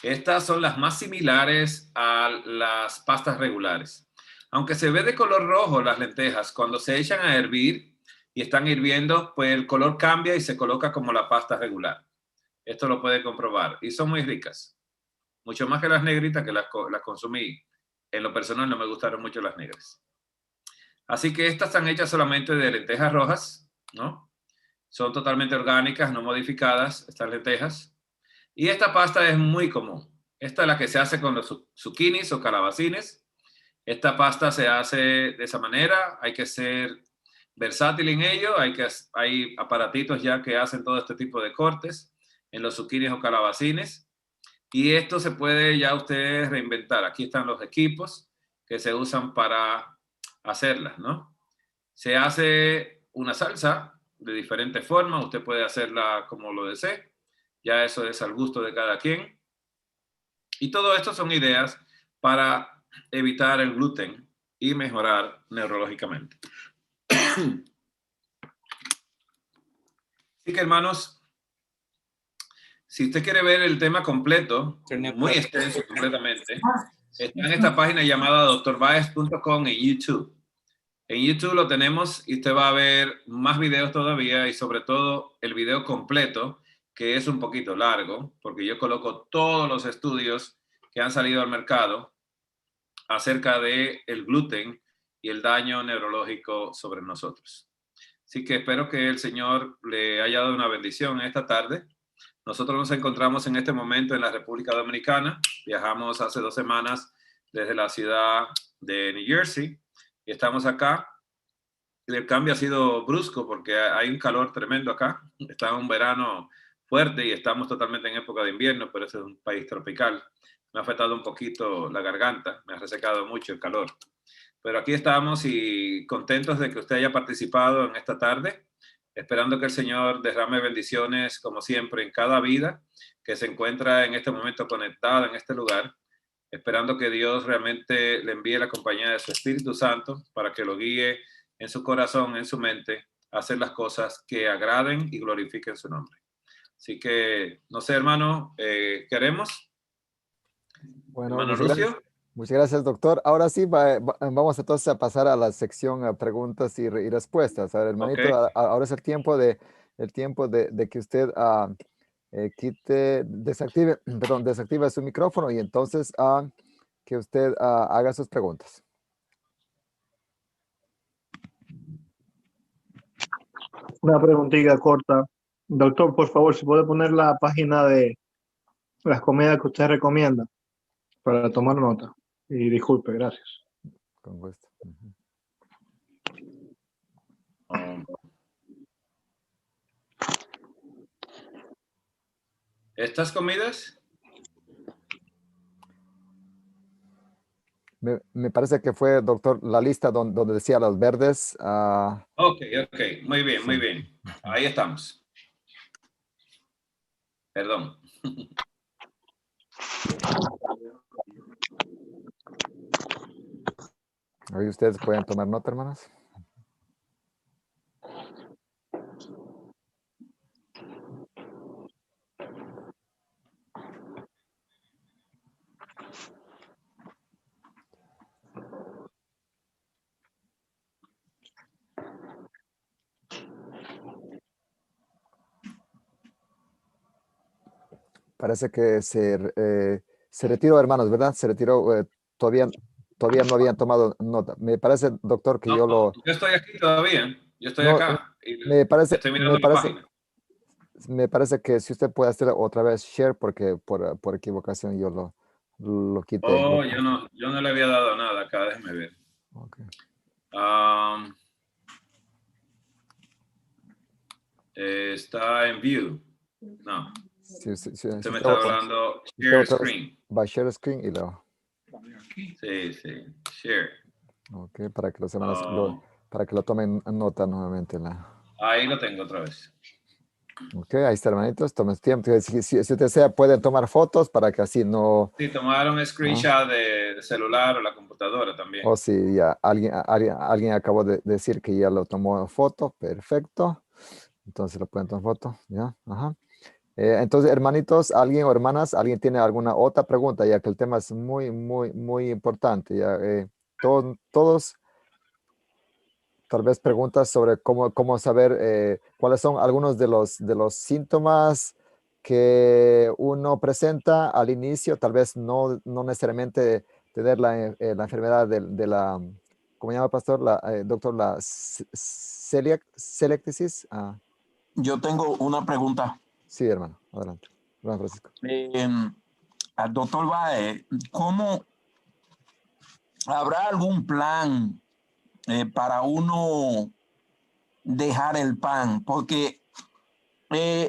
Estas son las más similares a las pastas regulares. Aunque se ve de color rojo las lentejas, cuando se echan a hervir y están hirviendo, pues el color cambia y se coloca como la pasta regular. Esto lo puede comprobar. Y son muy ricas. Mucho más que las negritas, que las consumí. En lo personal no me gustaron mucho las negras. Así que estas están hechas solamente de lentejas rojas, ¿no? Son totalmente orgánicas, no modificadas, estas lentejas. Y esta pasta es muy común. Esta es la que se hace con los zucchinis o calabacines. Esta pasta se hace de esa manera. Hay que ser versátil en ello. Hay aparatitos ya que hacen todo este tipo de cortes en los zucchinis o calabacines. Y esto se puede ya usted reinventar. Aquí están los equipos que se usan para hacerlas, ¿no? Se hace una salsa de diferentes formas. Usted puede hacerla como lo desee. Ya eso es al gusto de cada quien. Y todo esto son ideas para evitar el gluten y mejorar neurológicamente. Así que, hermanos, si usted quiere ver el tema completo, muy extenso completamente, está en esta página llamada drbaez.com en YouTube. En YouTube lo tenemos y usted va a ver más videos todavía y sobre todo el video completo, que es un poquito largo, porque yo coloco todos los estudios que han salido al mercado acerca del gluten y el daño neurológico sobre nosotros. Así que espero que el Señor le haya dado una bendición esta tarde. Nosotros nos encontramos en este momento en la República Dominicana. Viajamos hace 2 semanas desde la ciudad de New Jersey y estamos acá. El cambio ha sido brusco porque hay un calor tremendo acá. Está en un verano fuerte y estamos totalmente en época de invierno, pero este es un país tropical. Me ha afectado un poquito la garganta, me ha resecado mucho el calor. Pero aquí estamos y contentos de que usted haya participado en esta tarde, esperando que el Señor derrame bendiciones, como siempre, en cada vida que se encuentra en este momento conectada en este lugar, esperando que Dios realmente le envíe la compañía de su Espíritu Santo para que lo guíe en su corazón, en su mente, a hacer las cosas que agraden y glorifiquen su nombre. Así que, no sé, hermano, ¿queremos? Bueno, Hermano Lucio. Muchas gracias, doctor. Ahora sí, vamos entonces a pasar a la sección preguntas y respuestas. A ver, hermanito, Okay. ahora es el tiempo de que usted desactive su micrófono y entonces que usted haga sus preguntas. Una preguntita corta. Doctor, por favor, si puede poner la página de las comidas que usted recomienda para tomar nota. Y disculpe, gracias. Con gusto. ¿Estas comidas? Me parece que fue, doctor, la lista donde decía los verdes. Ok. Muy bien, Sí. muy bien. Ahí estamos. Perdón. Ahí ustedes pueden tomar nota, hermanos. Parece que se retiró, hermanos, ¿verdad? Se retiró, todavía no habían tomado nota. Me parece, doctor, que Yo estoy aquí todavía. Yo estoy acá. Y estoy mirando la página. Me parece que si usted puede hacer otra vez share, porque por equivocación yo lo quité. Oh, yo no le había dado nada acá, déjeme ver. Okay. Está en view. No. Sí, Usted me está hablando share screen. Va a share screen y luego. Sí, share. Ok, para que los hermanos para que lo tomen nota nuevamente. Ahí lo tengo otra vez. Ok, ahí está, hermanitos. Tomen tiempo. Si usted desea, pueden tomar fotos para que así no. Sí, tomar un screenshot de celular o la computadora también. O si ya alguien acabó de decir que ya lo tomó foto. Perfecto. Entonces lo pueden tomar foto. Ya. Ajá. Entonces, hermanitos, alguien o hermanas, ¿alguien tiene alguna otra pregunta? Ya que el tema es muy, muy, muy importante. Ya, todos tal vez preguntas sobre cómo saber cuáles son algunos de los síntomas que uno presenta al inicio, tal vez no necesariamente tener la enfermedad de la, ¿cómo se llama, pastor? Doctor, la celiacitis. Yo tengo una pregunta. Sí, hermano, adelante. Hermano Francisco. al doctor Baez, ¿cómo habrá algún plan para uno dejar el pan? Porque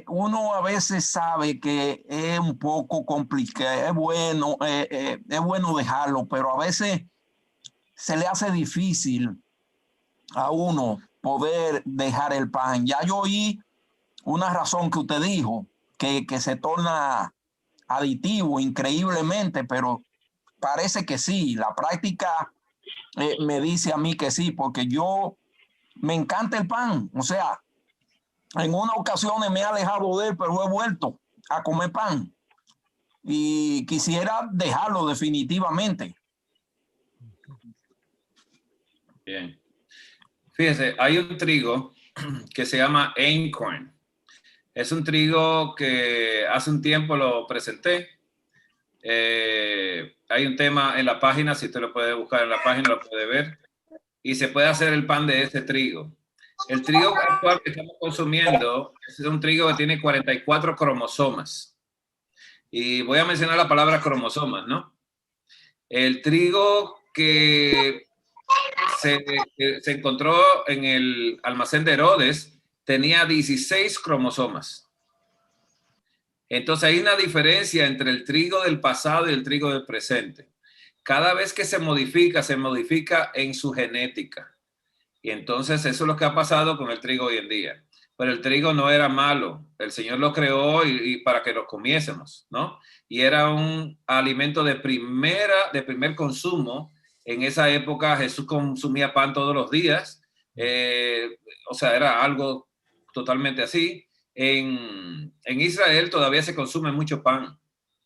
uno a veces sabe que es un poco complicado, es bueno dejarlo, pero a veces se le hace difícil a uno poder dejar el pan. Ya yo oí una razón que usted dijo, que se torna aditivo increíblemente, pero parece que sí. La práctica me dice a mí que sí, porque yo me encanta el pan. O sea, en unas ocasiones me he alejado de él, pero he vuelto a comer pan y quisiera dejarlo definitivamente. Bien. Fíjese, hay un trigo que se llama Einkorn. Es un trigo que hace un tiempo lo presenté. Hay un tema en la página, si usted lo puede buscar en la página, lo puede ver. Y se puede hacer el pan de ese trigo. El trigo actual que estamos consumiendo es un trigo que tiene 44 cromosomas. Y voy a mencionar la palabra cromosomas, ¿no? El trigo que se encontró en el almacén de Herodes tenía 16 cromosomas. Entonces hay una diferencia entre el trigo del pasado y el trigo del presente. Cada vez que se modifica en su genética. Y entonces eso es lo que ha pasado con el trigo hoy en día. Pero el trigo no era malo. El Señor lo creó y para que lo comiésemos, ¿no? Y era un alimento de primer consumo. En esa época Jesús consumía pan todos los días. O sea, era algo totalmente así. En Israel todavía se consume mucho pan,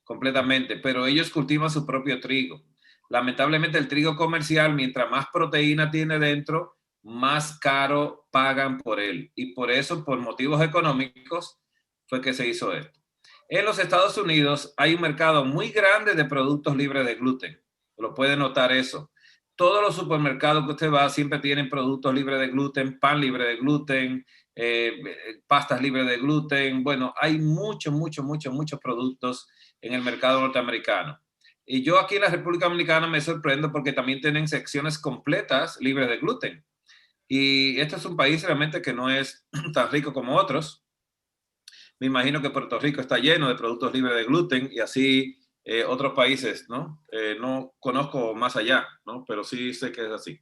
completamente, pero ellos cultivan su propio trigo. Lamentablemente el trigo comercial, mientras más proteína tiene dentro, más caro pagan por él. Y por eso, por motivos económicos, fue que se hizo esto. En los Estados Unidos hay un mercado muy grande de productos libres de gluten. Lo puede notar eso. Todos los supermercados que usted va siempre tienen productos libres de gluten, pan libre de gluten, pastas libres de gluten. Bueno, hay muchos productos en el mercado norteamericano. Y yo aquí en la República Dominicana me sorprendo porque también tienen secciones completas libres de gluten. Y este es un país realmente que no es tan rico como otros. Me imagino que Puerto Rico está lleno de productos libres de gluten y así otros países, ¿no? No conozco más allá, ¿no? Pero sí sé que es así.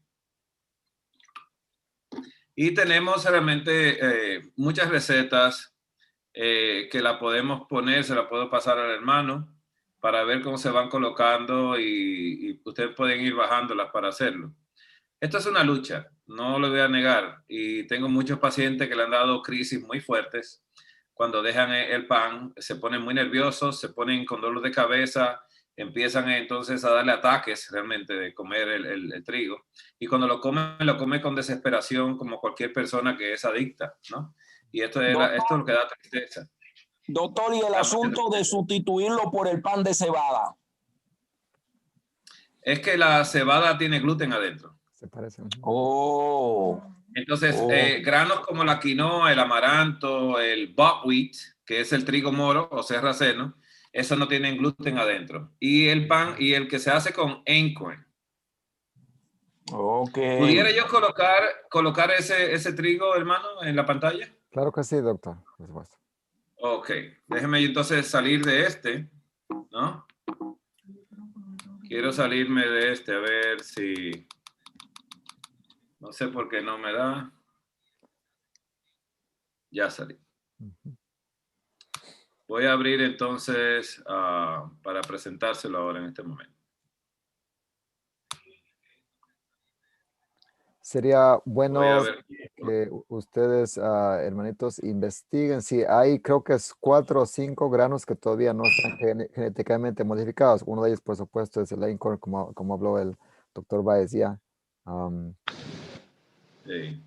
Y tenemos realmente muchas recetas que la podemos poner, se la puedo pasar al hermano para ver cómo se van colocando y ustedes pueden ir bajándolas para hacerlo. Esto es una lucha, no lo voy a negar. Y tengo muchos pacientes que le han dado crisis muy fuertes. Cuando dejan el pan, se ponen muy nerviosos, se ponen con dolor de cabeza, empiezan entonces a darle ataques realmente de comer el trigo. Y cuando lo come con desesperación, como cualquier persona que es adicta, ¿no? Y esto es lo que da tristeza. Doctor, y el asunto de sustituirlo por el pan de cebada. Es que la cebada tiene gluten adentro. Se parece. Oh. Entonces, granos como la quinoa, el amaranto, el buckwheat, que es el trigo moro o sarraceno, eso no tienen gluten adentro. Y el pan, y el que se hace con Einkorn. Ok. ¿Pudiera yo colocar ese trigo, hermano, en la pantalla? Claro que sí, doctor, por supuesto. Ok, déjeme entonces salir de este, ¿no? Quiero salirme de este, a ver si... No sé por qué no me da. Ya salí. Voy a abrir entonces para presentárselo ahora en este momento. Sería bueno ver. que ustedes, hermanitos, investiguen si hay, creo que es 4 o 5 granos que todavía no están genéticamente modificados. Uno de ellos, por supuesto, es el Einkorn, como habló el doctor Baez ya. Sí.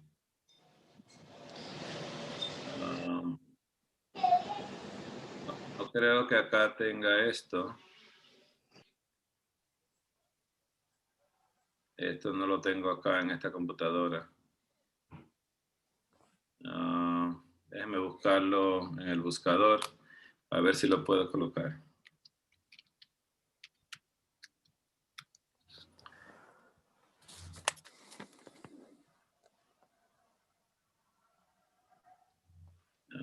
No creo que acá tenga esto. Esto no lo tengo acá en esta computadora. Déjeme buscarlo en el buscador a ver si lo puedo colocar.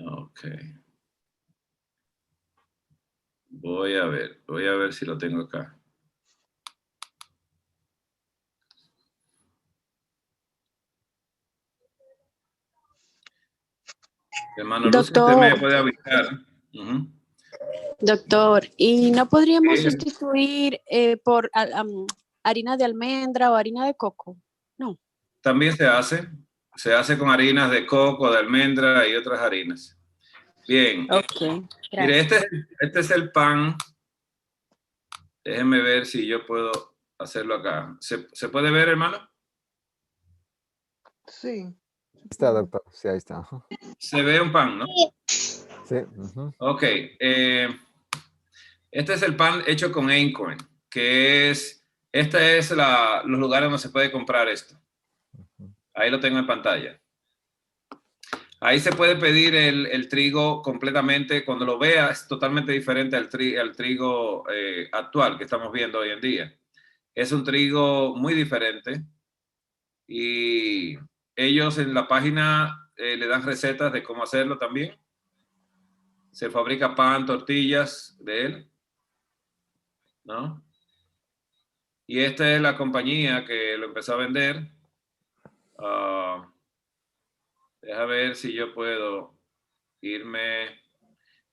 Ok. Voy a ver si lo tengo acá. Hermano Luz, usted me puede avisar. Doctor, ¿y no podríamos Sí. sustituir por harina de almendra o harina de coco? No. También se hace con harinas de coco, de almendra y otras harinas. Bien. Ok. Mire, Gracias. este es el pan. Déjenme ver si yo puedo hacerlo acá. ¿Se puede ver, hermano? Sí. Está, doctor. Sí, ahí está. Ajá. Se ve un pan, ¿no? Sí. Ujú. Ok. Este es el pan hecho con Acorn, que es, los lugares donde se puede comprar esto. Ahí lo tengo en pantalla. Ahí se puede pedir el trigo completamente. Cuando lo vea, es totalmente diferente al trigo actual que estamos viendo hoy en día. Es un trigo muy diferente y ellos en la página le dan recetas de cómo hacerlo también. Se fabrica pan, tortillas de él, ¿no? Y esta es la compañía que lo empezó a vender. Deja ver si yo puedo irme.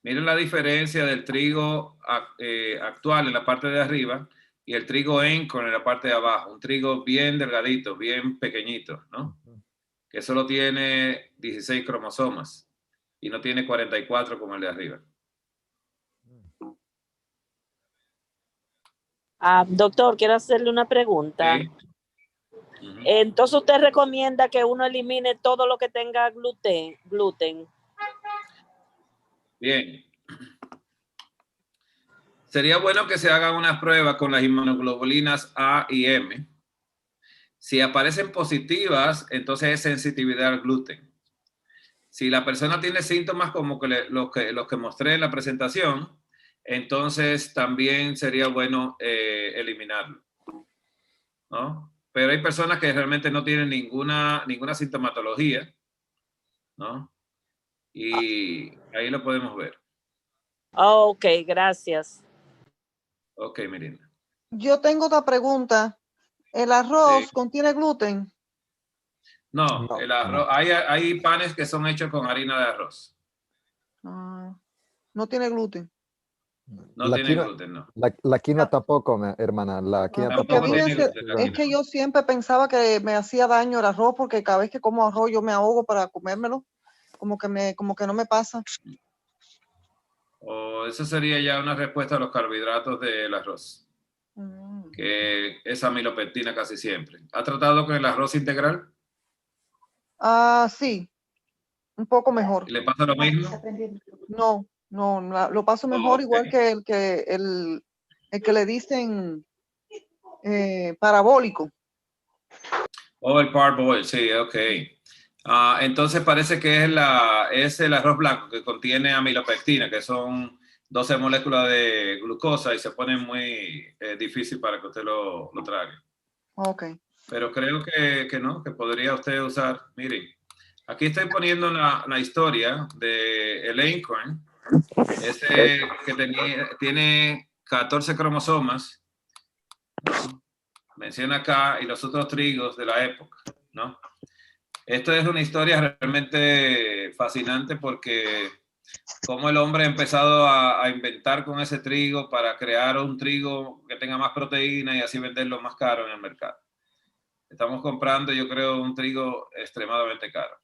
Miren la diferencia del trigo actual en la parte de arriba y el trigo Acorn en la parte de abajo. Un trigo bien delgadito, bien pequeñito, ¿no? Que solo tiene 16 cromosomas y no tiene 44 como el de arriba. Doctor, quiero hacerle una pregunta. Sí. Entonces, ¿usted recomienda que uno elimine todo lo que tenga gluten? Bien. Sería bueno que se hagan unas pruebas con las inmunoglobulinas A y M. Si aparecen positivas, entonces es sensitividad al gluten. Si la persona tiene síntomas como los que mostré en la presentación, entonces también sería bueno eliminarlo, ¿no? Pero hay personas que realmente no tienen ninguna sintomatología, ¿no? Y ahí lo podemos ver. Ok, gracias. Ok, Mirinda. Yo tengo otra pregunta. ¿El arroz Sí. contiene gluten? No, No, el arroz, no. hay panes que son hechos con harina de arroz. No tiene gluten. No La tiene quinoa, gluten, no. la quinoa tampoco, hermana. La quinoa Porque a Tampoco mí tampoco. tiene gluten. es que yo siempre pensaba que me hacía daño el arroz porque cada vez que como arroz yo me ahogo para comérmelo. Como que no me pasa. O eso sería ya una respuesta a los carbohidratos del arroz, que es amilopectina casi siempre. ¿Ha tratado con el arroz integral? Sí, un poco mejor. ¿Y le pasa lo mismo? No, lo paso mejor igual Ok. que el que le dicen parabólico. O el parboil, sí, ok. Entonces parece que es el arroz blanco que contiene amilopectina, que son 12 moléculas de glucosa y se pone muy difícil para que usted lo trague. Ok. Pero creo que no, que podría usted usar. Miren, aquí estoy poniendo la historia de el Acorn, ese que tiene 14 cromosomas, ¿no? Menciona acá, y los otros trigos de la época, ¿no? Esto es una historia realmente fascinante porque cómo el hombre ha empezado a inventar con ese trigo para crear un trigo que tenga más proteína y así venderlo más caro en el mercado. Estamos comprando, yo creo, un trigo extremadamente caro.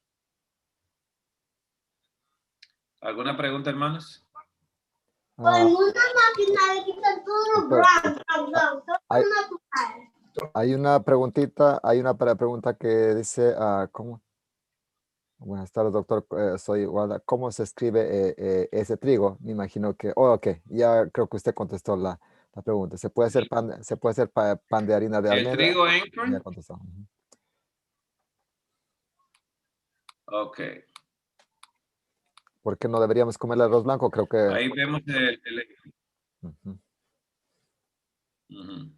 ¿Alguna pregunta, hermanos? Hay una preguntita, hay una pregunta que dice, ¿cómo? Buenas tardes, doctor. Soy Wanda. ¿Cómo se escribe ese trigo? Me imagino que, ok, ya creo que usted contestó la pregunta. ¿Se puede hacer pan de harina de El almendra? trigo Ya Acorn. contestó. Ujú. Ok. ¿Por qué no deberíamos comer el arroz blanco? Creo que... Ahí vemos Ujú. Ujú.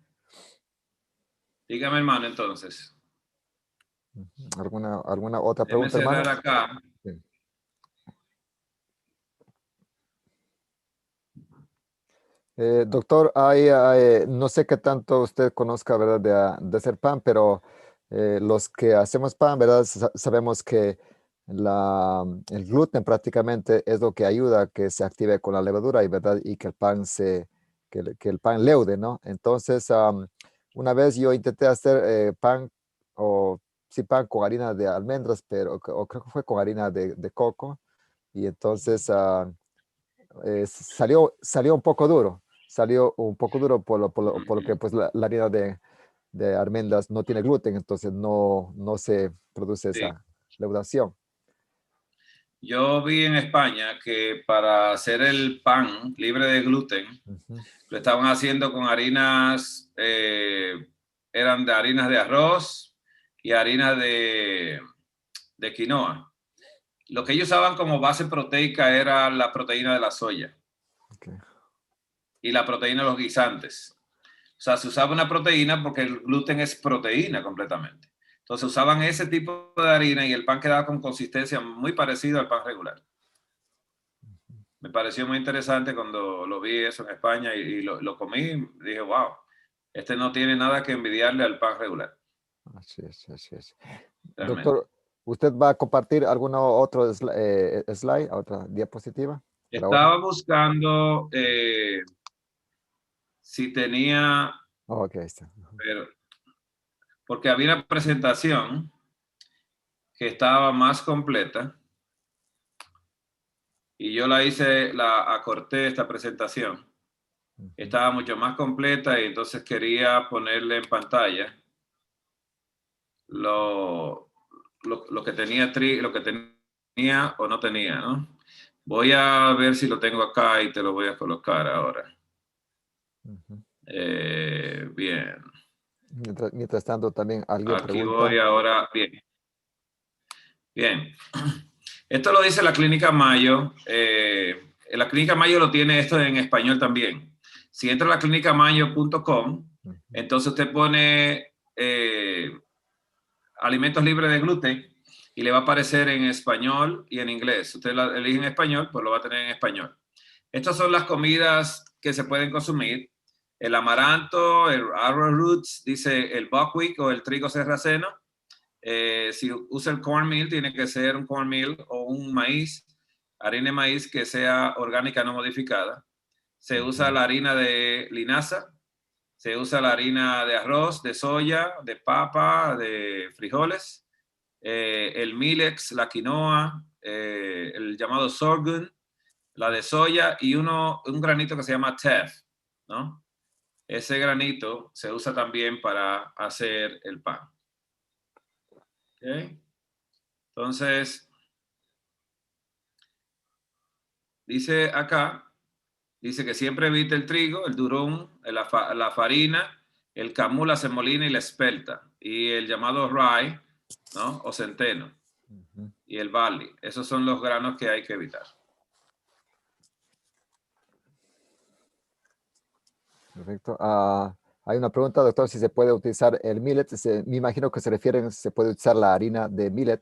Dígame, hermano, entonces. ¿Alguna otra Déjeme pregunta, hermano? cerrar acá. Sí. Doctor, no sé qué tanto usted conozca, ¿verdad? De hacer pan, pero los que hacemos pan, ¿verdad? Sabemos que el gluten prácticamente es lo que ayuda a que se active con la levadura y, ¿verdad? Y que el pan que el pan leude, ¿no? Entonces, una vez yo intenté hacer pan, o sí, pan con harina de almendras, o creo que fue con harina de coco, y entonces salió un poco duro. Salió un poco duro por lo que pues, la harina de almendras no tiene gluten, entonces no se produce Sí. esa leudación. Yo vi en España que para hacer el pan libre de gluten, Ujú. lo estaban haciendo con harinas, eran de harinas de arroz y harina de quinoa. Lo que ellos usaban como base proteica era la proteína de la soya Okay. y la proteína de los guisantes. O sea, se usaba una proteína porque el gluten es proteína completamente. Entonces usaban ese tipo de harina y el pan quedaba con consistencia muy parecida al pan regular. Me pareció muy interesante cuando lo vi eso en España y lo comí. Dije, wow, este no tiene nada que envidiarle al pan regular, Así es. realmente. Doctor, ¿usted va a compartir alguna otro slide, otra diapositiva por ahora? Estaba buscando si tenía, Oh, ok, ahí está. pero, porque había una presentación que estaba más completa y yo acorté esta presentación. Estaba mucho más completa y entonces quería ponerle en pantalla lo que tenía o no tenía, ¿no? Voy a ver si lo tengo acá y te lo voy a colocar ahora. Ujú. Bien. Mientras tanto, también alguien Aquí pregunta. voy ahora. Bien. Bien. Esto lo dice la Clínica Mayo. La Clínica Mayo lo tiene esto en español también. Si entra a la clinicamayo.com, entonces usted pone alimentos libres de gluten y le va a aparecer en español y en inglés. Usted elige en español, pues lo va a tener en español. Estas son las comidas que se pueden consumir. El amaranto, el arrowroot, dice el buckwheat o el trigo sarraceno. Si usa el cornmeal, tiene que ser un cornmeal o un maíz, harina de maíz que sea orgánica no modificada. Se usa la harina de linaza, se usa la harina de arroz, de soya, de papa, de frijoles, el milex, la quinoa, el llamado sorghum, la de soya y un granito que se llama teff, ¿no? Ese granito se usa también para hacer el pan. ¿Okay? Entonces, dice acá, dice que siempre evite el trigo, el durum, la farina, el camu, la semolina y la espelta, y el llamado rye, ¿no? O centeno, y el barley. Esos son los granos que hay que evitar. Perfecto. Hay una pregunta, doctor, si se puede utilizar el millet. Me imagino que se refieren si se puede utilizar la harina de millet.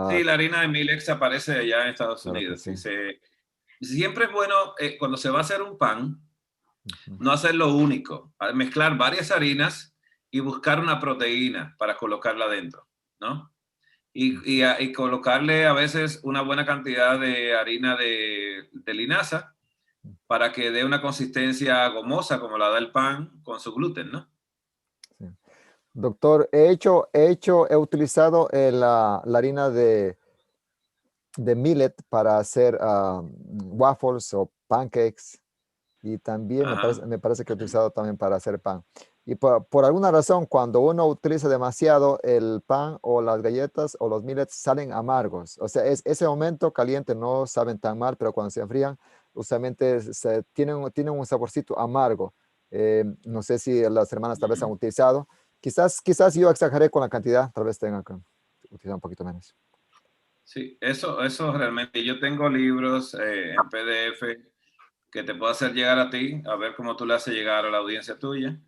Sí, la harina de Milex aparece allá en Estados Claro que Unidos. sí. Siempre es bueno, cuando se va a hacer un pan, no hacerlo único, mezclar varias harinas y buscar una proteína para colocarla dentro, ¿no? Y colocarle a veces una buena cantidad de harina de linaza para que dé una consistencia gomosa como la da el pan con su gluten, ¿no? Sí. Doctor, he utilizado la harina de millet para hacer waffles o pancakes, y también me parece que he utilizado también para hacer pan. Y por alguna razón, cuando uno utiliza demasiado el pan o las galletas o los millets, salen amargos. O sea, ese momento caliente no saben tan mal, pero cuando se enfrían, usualmente tienen un saborcito amargo. No sé si las hermanas tal vez han utilizado. Quizás yo exageré con la cantidad, tal vez tengan que utilizar un poquito menos. Sí, eso realmente. Yo tengo libros en PDF que te puedo hacer llegar a ti, a ver cómo tú le haces llegar a la audiencia tuya,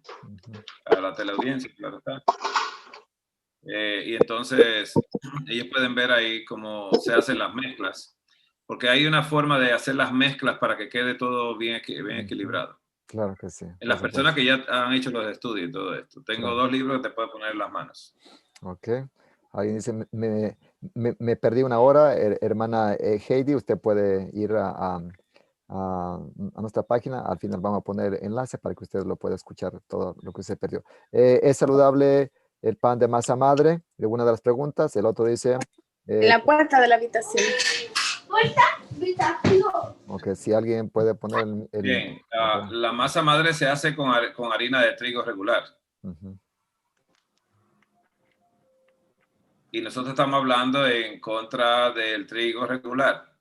a la teleaudiencia, claro está. Y entonces ellos pueden ver ahí cómo se hacen las mezclas. porque hay una forma de hacer las mezclas para que quede todo bien equilibrado. Claro que sí. En las personas que ya han hecho los estudios y todo esto. Tengo Claro. 2 libros que te puedo poner en las manos. Ok. Alguien dice, me perdí una hora, hermana Heidi, usted puede ir a nuestra página. Al final vamos a poner enlace para que usted lo pueda escuchar todo lo que usted perdió. ¿Es saludable el pan de masa madre? De una de las preguntas. El otro dice... En la puerta de la habitación. Ok, si alguien puede poner Bien, la masa madre se hace con harina de trigo regular. Ujú. Y nosotros estamos hablando en contra del trigo regular,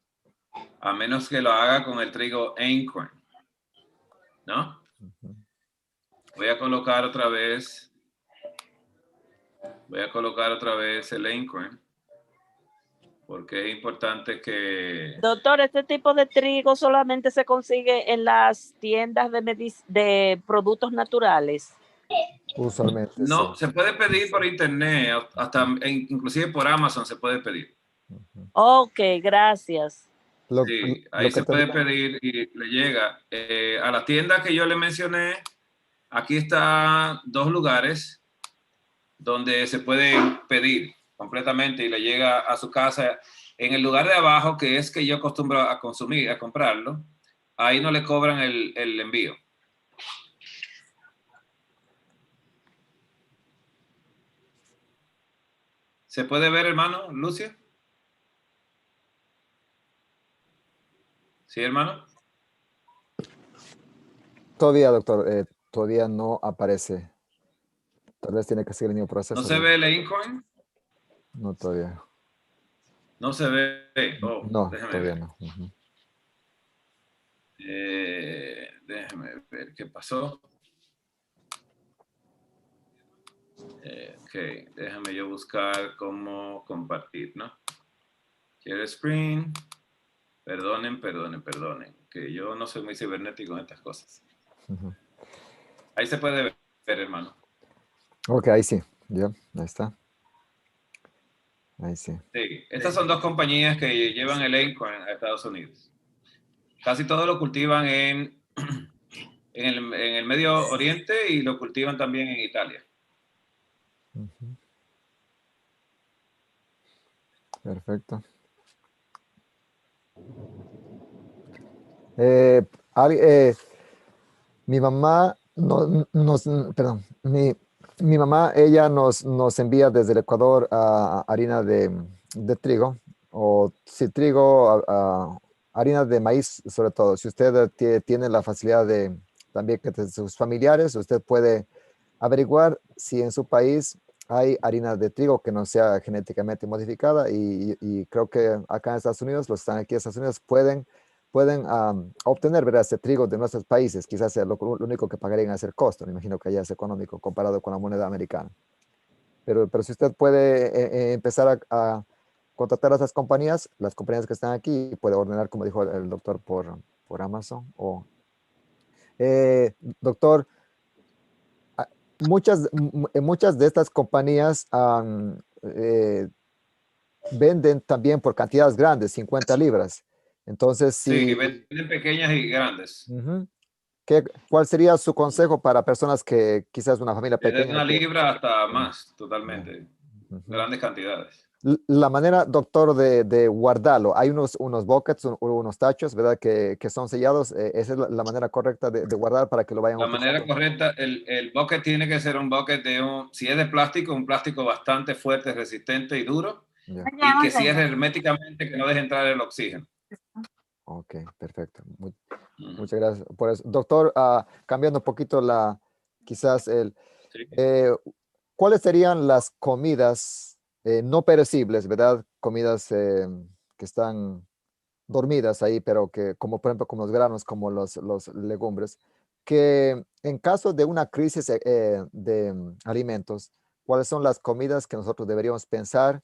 a menos que lo haga con el trigo Einkorn, ¿no? Ujú. Voy a colocar otra vez el Einkorn, porque es importante que... Doctor, este tipo de trigo solamente se consigue en las tiendas de productos naturales. Usualmente, No, sí. se puede pedir por internet, hasta inclusive por Amazon se puede pedir. Ujú. Ok, gracias. Sí, Lo ahí que se puede tendría- pedir y le llega. A la tienda que yo le mencioné, aquí están 2 lugares donde se puede pedir completamente y le llega a su casa. En el lugar de abajo, que es que yo acostumbro a consumir, a comprarlo, ahí no le cobran el envío. ¿Se puede ver, hermano Lucio? ¿Sí, hermano? Todavía, doctor, todavía no aparece. Tal vez tiene que seguir el mismo proceso. ¿No se ve el Einkorn? No, todavía. No se ve. Oh, No, déjame todavía ver. no. Ujú. Déjame ver qué pasó. Ok, déjame yo buscar cómo compartir, ¿no? Share screen. Perdonen, que yo no soy muy cibernético en estas cosas. Ujú. Ahí se puede ver, hermano. Ok, ahí sí. Ya, ahí está. Ahí sí. Sí, estas son 2 compañías que llevan el Einkorn a Estados Unidos. Casi todo lo cultivan en el Medio Oriente y lo cultivan también en Italia. Ujú. Perfecto. Eh, al- eh, mi mamá perdón, mi mamá, ella nos envía desde el Ecuador harina de trigo, o sí, trigo, harina de maíz sobre todo. Si usted tiene la facilidad de también que de sus familiares, usted puede averiguar si en su país hay harina de trigo que no sea genéticamente modificada y creo que acá en Estados Unidos, los que están aquí en Estados Unidos pueden obtener, ¿verdad?, ese trigo de nuestros países. Quizás sea lo único que pagarían es el costo. Me imagino que allá es económico comparado con la moneda americana. Pero si usted puede empezar a contratar a esas compañías, las compañías que están aquí, puede ordenar, como dijo el doctor, por Amazon. Doctor, muchas de estas compañías venden también por cantidades grandes, 50 libras. Entonces, Sí, si... venden pequeñas y grandes. Ujú. ¿Cuál sería su consejo para personas que quizás una familia Desde pequeña 1 libra hasta ya, más, totalmente. ujú. Grandes cantidades. La manera, doctor, de guardarlo, hay unos buckets, unos tachos, ¿verdad? Que son sellados. Esa es la manera correcta de guardar para que lo vayan La manera utilizando. correcta, el bucket tiene que ser un bucket si es de plástico, un plástico bastante fuerte, resistente y duro, Ya. y que cierre herméticamente, que no deje entrar el oxígeno. Ok, perfecto. Ujú. Muchas gracias por eso. Doctor, cambiando un poquito quizás Sí. ¿cuáles serían las comidas no perecibles, ¿verdad? Comidas que están dormidas ahí, pero que, como por ejemplo, como los granos, como los legumbres, que en caso de una crisis de alimentos, ¿cuáles son las comidas que nosotros deberíamos pensar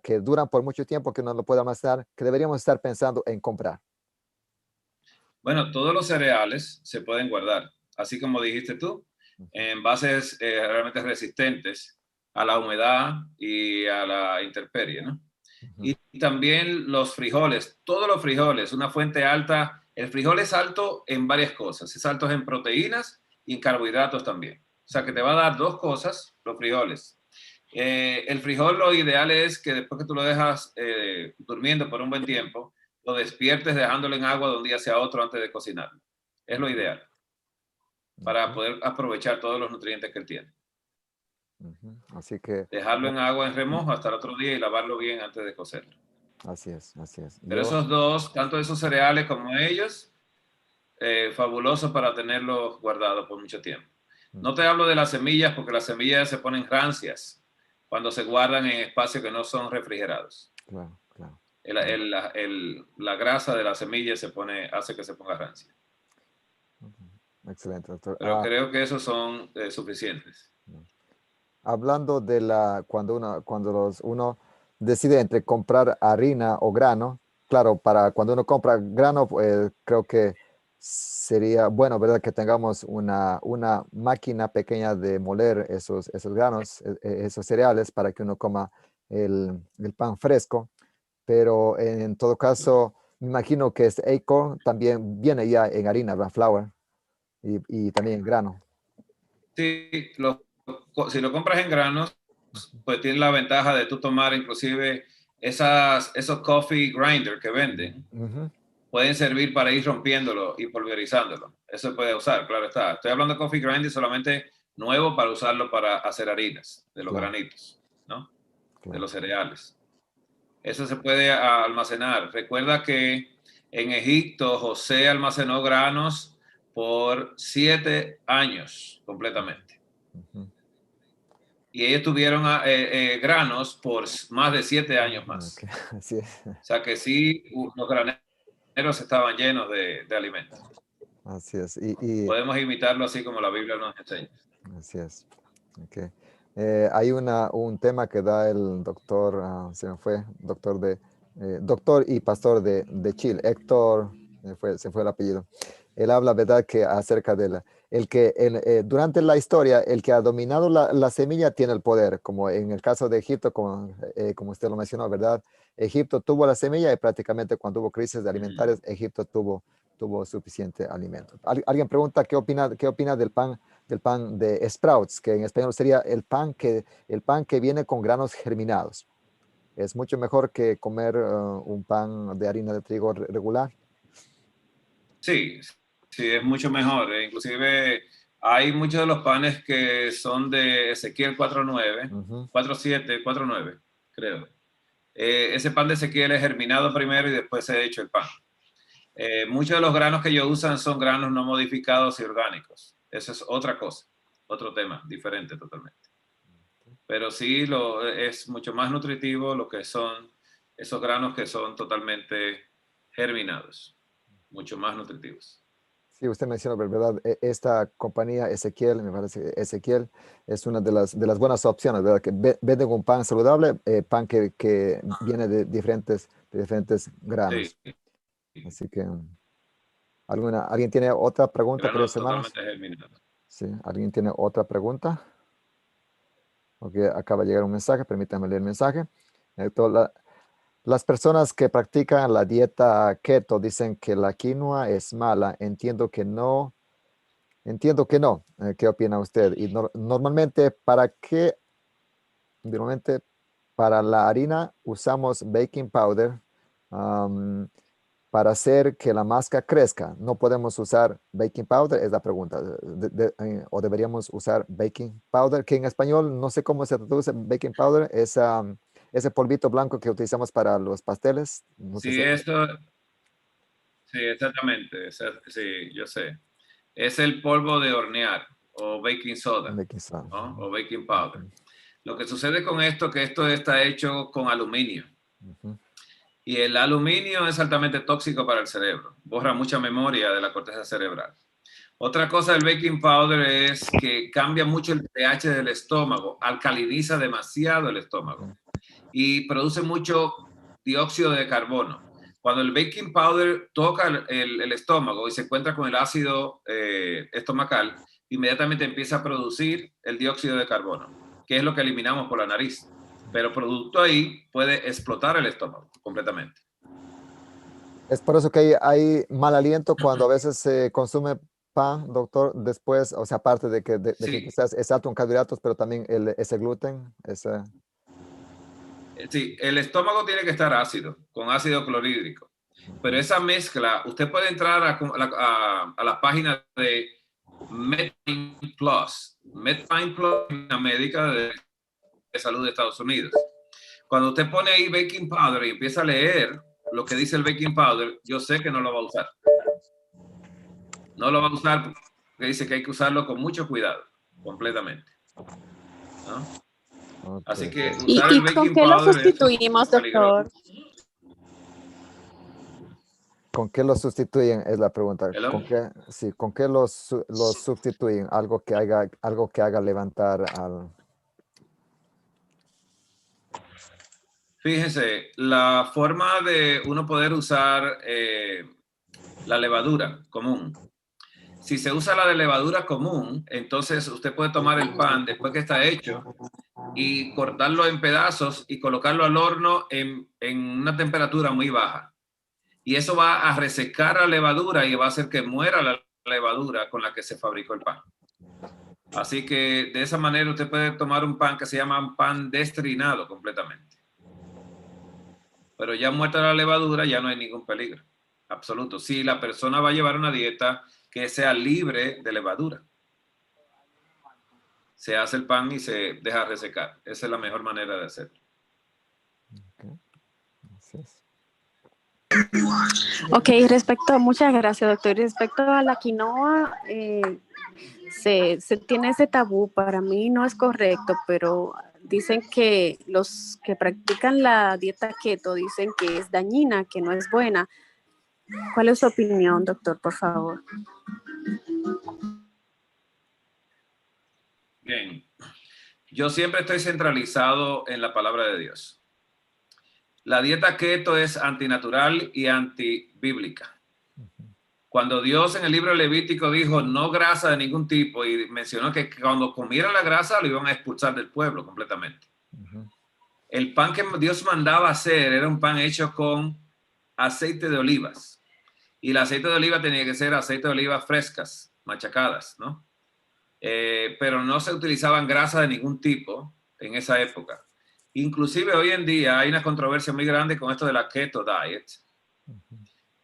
que duran por mucho tiempo, que no lo pueda almacenar, que deberíamos estar pensando en comprar? Bueno, todos los cereales se pueden guardar, así como dijiste tú, en bases realmente resistentes a la humedad y a la intemperie, ¿no? Y también los frijoles, todos los frijoles, una fuente alta. El frijol es alto en varias cosas, es alto en proteínas y en carbohidratos también. O sea que te va a dar dos cosas, los frijoles. El frijol, lo ideal es que después que tú lo dejas durmiendo por un buen tiempo, lo despiertes dejándolo en agua de un día hacia otro antes de cocinarlo. Es lo ideal para poder aprovechar todos los nutrientes que él tiene. Así que Dejarlo en agua en remojo hasta el otro día y lavarlo bien antes de cocerlo. así es, así es. Pero esos dos, tanto esos cereales como ellos, fabulosos para tenerlos guardados por mucho tiempo. No te hablo de las semillas porque las semillas se ponen rancias cuando se guardan en espacios que no son refrigerados. Claro, claro. La grasa de la semilla hace que se ponga rancia. Excelente, doctor. Pero creo que esos son suficientes. Hablando de cuando uno decide entre comprar harina o grano, claro, para cuando uno compra grano, creo que sería bueno, ¿verdad? Que tengamos una máquina pequeña de moler esos granos, esos cereales, para que uno coma el pan fresco. Pero en todo caso, me imagino que este Acorn también viene ya en harina, ¿verdad? Flour, y también en grano. Sí, si lo compras en granos, pues tienes la ventaja de tú tomar inclusive esos coffee grinder que venden. Pueden servir para ir rompiéndolo y pulverizándolo. Eso se puede usar, claro está. Estoy hablando de coffee grinder solamente nuevo para usarlo para hacer harinas de los granitos, ¿no? De los cereales. Eso se puede almacenar. Recuerda que en Egipto José almacenó granos por 7 años completamente. Y ellos tuvieron granos por más de 7 años más. Okay. Así es. O sea que sí, los graneros estaban llenos de alimentos. Así es. Podemos imitarlo así como la Biblia nos enseña. Así es. Okay. Hay un tema que da el doctor, se me fue, doctor y pastor de Chile, Héctor, se fue el apellido. Él habla, ¿verdad?, que acerca de durante la historia, el que ha dominado la semilla tiene el poder, como en el caso de Egipto, como usted lo mencionó, ¿verdad? Egipto tuvo la semilla y prácticamente cuando hubo crisis de alimentarias, Egipto tuvo suficiente alimento. Alguien pregunta qué opina del pan de sprouts, que en español sería el pan que viene con granos germinados. ¿Es mucho mejor que comer un pan de harina de trigo regular? Sí, es mucho mejor. Inclusive hay muchos de los panes que son de Ezequiel 4.9, 4.7, 4.9, creo. Ese pan de Ezequiel es germinado primero y después se ha hecho el pan. Muchos de los granos que ellos usan son granos no modificados y orgánicos. Eso es otra cosa, otro tema, diferente totalmente. Pero sí, es mucho más nutritivo lo que son esos granos que son totalmente germinados, mucho más nutritivos. Sí, usted menciona, ¿verdad? Esta compañía Ezequiel, me parece que Ezequiel es una de las buenas opciones, ¿verdad? Que venden un pan saludable, pan que viene de diferentes granos. Sí. Así que, ¿alguien tiene otra pregunta, queridos hermanos? Totalmente germinados. Sí, ¿alguien tiene otra pregunta? Ok, acaba de llegar un mensaje, permítanme leer el mensaje. Las personas que practican la dieta keto dicen que la quinoa es mala. Entiendo que no. ¿Qué opina usted? Y normalmente, para la harina usamos baking powder para hacer que la masa crezca. No podemos usar baking powder, es la pregunta. ¿O deberíamos usar baking powder? Que en español no sé cómo se traduce baking powder. Es ese polvito blanco que utilizamos para los pasteles. No sé sí, exactamente. Sí, yo sé. Es el polvo de hornear o baking soda, ¿no? O baking powder. Lo que sucede con esto es que esto está hecho con aluminio. Y el aluminio es altamente tóxico para el cerebro. Borra mucha memoria de la corteza cerebral. Otra cosa del baking powder es que cambia mucho el pH del estómago, alcaliniza demasiado el estómago y produce mucho dióxido de carbono. Cuando el baking powder toca el estómago y se encuentra con el ácido estomacal, inmediatamente empieza a producir el dióxido de carbono, que es lo que eliminamos por la nariz. pero producto ahí puede explotar el estómago completamente. Es por eso que hay mal aliento cuando a veces se consume pan, doctor, después, o sea, aparte de que, de que Sí. quizás es alto en carbohidratos, pero también ese gluten, ese... Sí, el estómago tiene que estar ácido, con ácido clorhídrico. Pero esa mezcla, usted puede entrar a la página de Medpine Plus. Medpine Plus es una médica de salud de Estados Unidos. Cuando usted pone ahí baking powder y empieza a leer lo que dice el baking powder, yo sé que no lo va a usar. No lo va a usar porque dice que hay que usarlo con mucho cuidado, completamente, ¿no? Ok. Así que ¿Y, usar el y con baking qué lo powder es sustituimos, peligroso. doctor? ¿Con qué lo sustituyen? Es la pregunta. Hello. ¿Con qué, sí, ¿con qué los sustituyen? Algo que haga levantar al... Fíjense, la forma de uno poder usar la levadura común. Si se usa la de levadura común, entonces usted puede tomar el pan después que está hecho y cortarlo en pedazos y colocarlo al horno en una temperatura muy baja. Y eso va a resecar la levadura y va a hacer que muera la levadura con la que se fabricó el pan. Así que de esa manera usted puede tomar un pan que se llama pan destrinado completamente. Pero ya muerta la levadura ya no hay ningún peligro. Absoluto. Si la persona va a llevar una dieta que sea libre de levadura. Se hace el pan y se deja resecar. Esa es la mejor manera de hacerlo. Okay. Así es. Ok, muchas gracias, doctor. Respecto a la quinoa, se tiene ese tabú. Para mí no es correcto, pero dicen que los que practican la dieta keto dicen que es dañina, que no es buena. ¿Cuál es su opinión, doctor, por favor? Bien. Yo siempre estoy centralizado en la palabra de Dios. La dieta keto es antinatural y antibíblica. Cuando Dios en el libro Levítico dijo no grasa de ningún tipo y mencionó que cuando comiera la grasa lo iban a expulsar del pueblo completamente. El pan que Dios mandaba hacer era un pan hecho con aceite de olivas. Y el aceite de oliva tenía que ser aceite de olivas frescas, machacadas, ¿no? Pero no se utilizaban grasas de ningún tipo en esa época. Inclusive hoy en día hay una controversia muy grande con esto de la keto diet,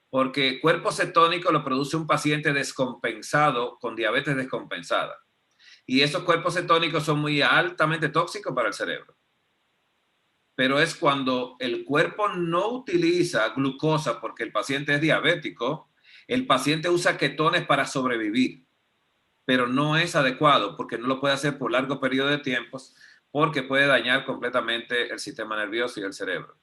porque cuerpo cetónico lo produce un paciente descompensado con diabetes descompensada. Y esos cuerpos cetónicos son muy altamente tóxicos para el cerebro. Pero es cuando el cuerpo no utiliza glucosa porque el paciente es diabético, el paciente usa ketones para sobrevivir. Pero no es adecuado porque no lo puede hacer por largo periodo de tiempos porque puede dañar completamente el sistema nervioso y el cerebro.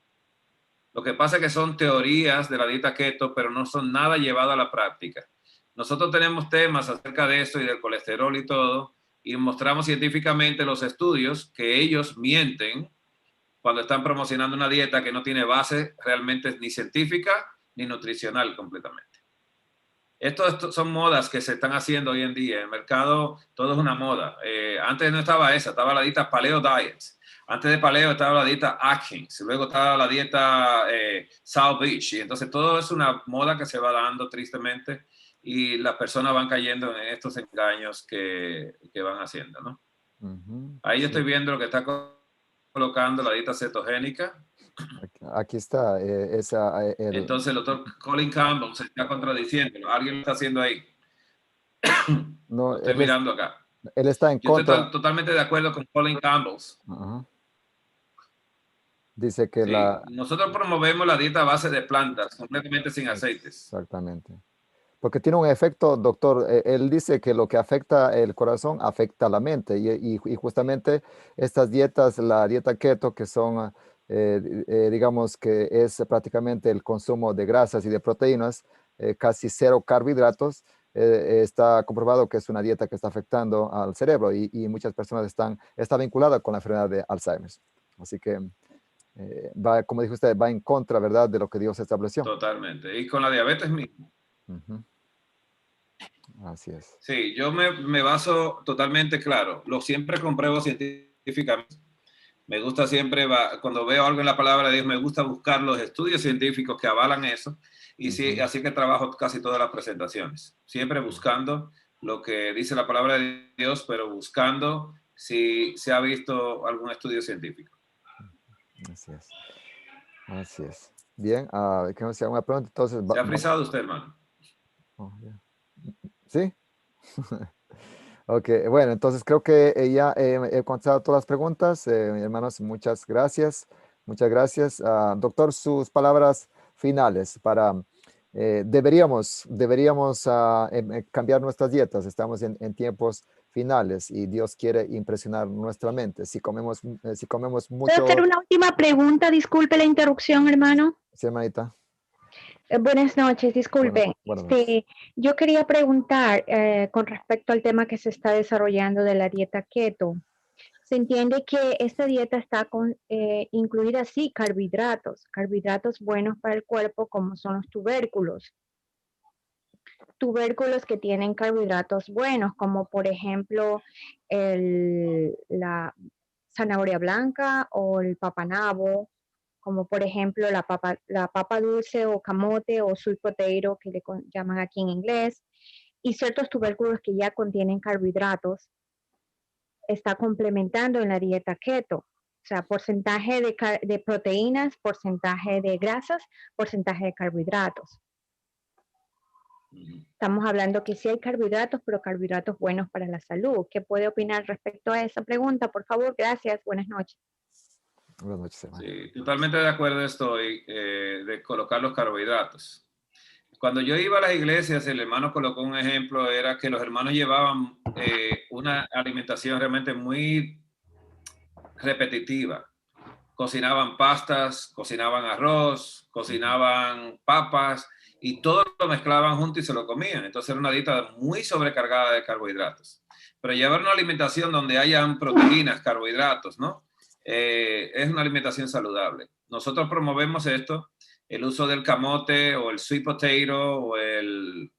Lo que pasa es que son teorías de la dieta keto, pero no son nada llevadas a la práctica. Nosotros tenemos temas acerca de esto y del colesterol y todo, y mostramos científicamente los estudios que ellos mienten cuando están promocionando una dieta que no tiene base realmente ni científica ni nutricional completamente. Estos son modas que se están haciendo hoy en día. En el mercado todo es una moda. Antes no estaba esa, estaba la dieta Paleo Diet. Antes de Paleo estaba la dieta Atkins. Luego estaba la dieta South Beach. Y entonces todo es una moda que se va dando tristemente y las personas van cayendo en estos engaños que van haciendo, ¿no? Ahí yo estoy viendo lo que está colocando la dieta cetogénica. Aquí está. Entonces el doctor Colin Campbell se está contradiciendo. Alguien lo está haciendo ahí. No, lo estoy mirando acá. Él está en Yo contra. estoy totalmente de acuerdo con Colin Campbell. Dice que sí, nosotros promovemos la dieta a base de plantas, completamente sin aceites. Exactamente. Porque tiene un efecto, doctor, él dice que lo que afecta el corazón afecta la mente y justamente estas dietas, la dieta keto, que son, digamos que es prácticamente el consumo de grasas y de proteínas, casi cero carbohidratos, está comprobado que es una dieta que está afectando al cerebro y muchas personas está vinculada con la enfermedad de Alzheimer. Así que va, como dijo usted, va en contra, ¿verdad?, de lo que Dios estableció. Totalmente. Y con la diabetes mismo. Así es. Sí, yo me baso totalmente, claro, lo siempre compruebo científicamente. Me gusta siempre, cuando veo algo en la palabra de Dios, me gusta buscar los estudios científicos que avalan eso. Y sí, así que trabajo casi todas las presentaciones. Siempre buscando lo que dice la palabra de Dios, pero buscando si se ha visto algún estudio científico. Así es. Así es. Bien, ¿qué nos hace una pregunta? Entonces, ¿Se ha frisado usted, hermano? Oh, yeah. ¿Sí? Ok, bueno, entonces creo que ya he contestado todas las preguntas. Hermanos, muchas gracias. Muchas gracias. Doctor, sus palabras finales para... deberíamos cambiar nuestras dietas. Estamos en tiempos finales y Dios quiere impresionar nuestra mente. Si comemos mucho... ¿Puedo hacer una última pregunta? Disculpe la interrupción, hermano. Sí, hermanita. Buenas noches, disculpe. Buenas noches. Yo quería preguntar con respecto al tema que se está desarrollando de la dieta keto. Se entiende que esta dieta está incluida, sí, carbohidratos buenos para el cuerpo, como son los tubérculos. Tubérculos que tienen carbohidratos buenos, como por ejemplo la zanahoria blanca o el papanabo, como por ejemplo la papa dulce o camote o sweet potato, que le llaman aquí en inglés, y ciertos tubérculos que ya contienen carbohidratos, está complementando en la dieta keto. O sea, porcentaje de proteínas, porcentaje de grasas, porcentaje de carbohidratos. Estamos hablando que sí hay carbohidratos, pero carbohidratos buenos para la salud. ¿Qué puede opinar respecto a esa pregunta? Por favor, gracias. Buenas noches. Buenas noches, hermano. Sí, totalmente de acuerdo estoy de colocar los carbohidratos. Cuando yo iba a las iglesias, el hermano colocó un ejemplo, era que los hermanos llevaban una alimentación realmente muy repetitiva. Cocinaban pastas, cocinaban arroz, cocinaban papas y todo lo mezclaban junto y se lo comían. Entonces era una dieta muy sobrecargada de carbohidratos. Pero llevar una alimentación donde hayan proteínas, carbohidratos, ¿no? Es una alimentación saludable. Nosotros promovemos esto, el uso del camote o el sweet potato o el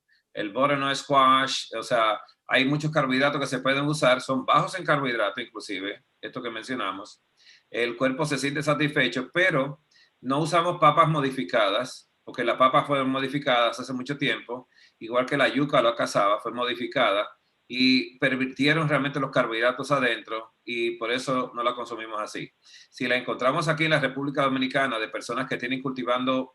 butternut squash. O sea, hay muchos carbohidratos que se pueden usar, son bajos en carbohidratos inclusive, esto que mencionamos. El cuerpo se siente satisfecho, pero no usamos papas modificadas, porque las papas fueron modificadas hace mucho tiempo, igual que la yuca o la cassava fue modificada, y pervirtieron realmente los carbohidratos adentro y por eso no la consumimos así. Si la encontramos aquí en la República Dominicana de personas que tienen cultivando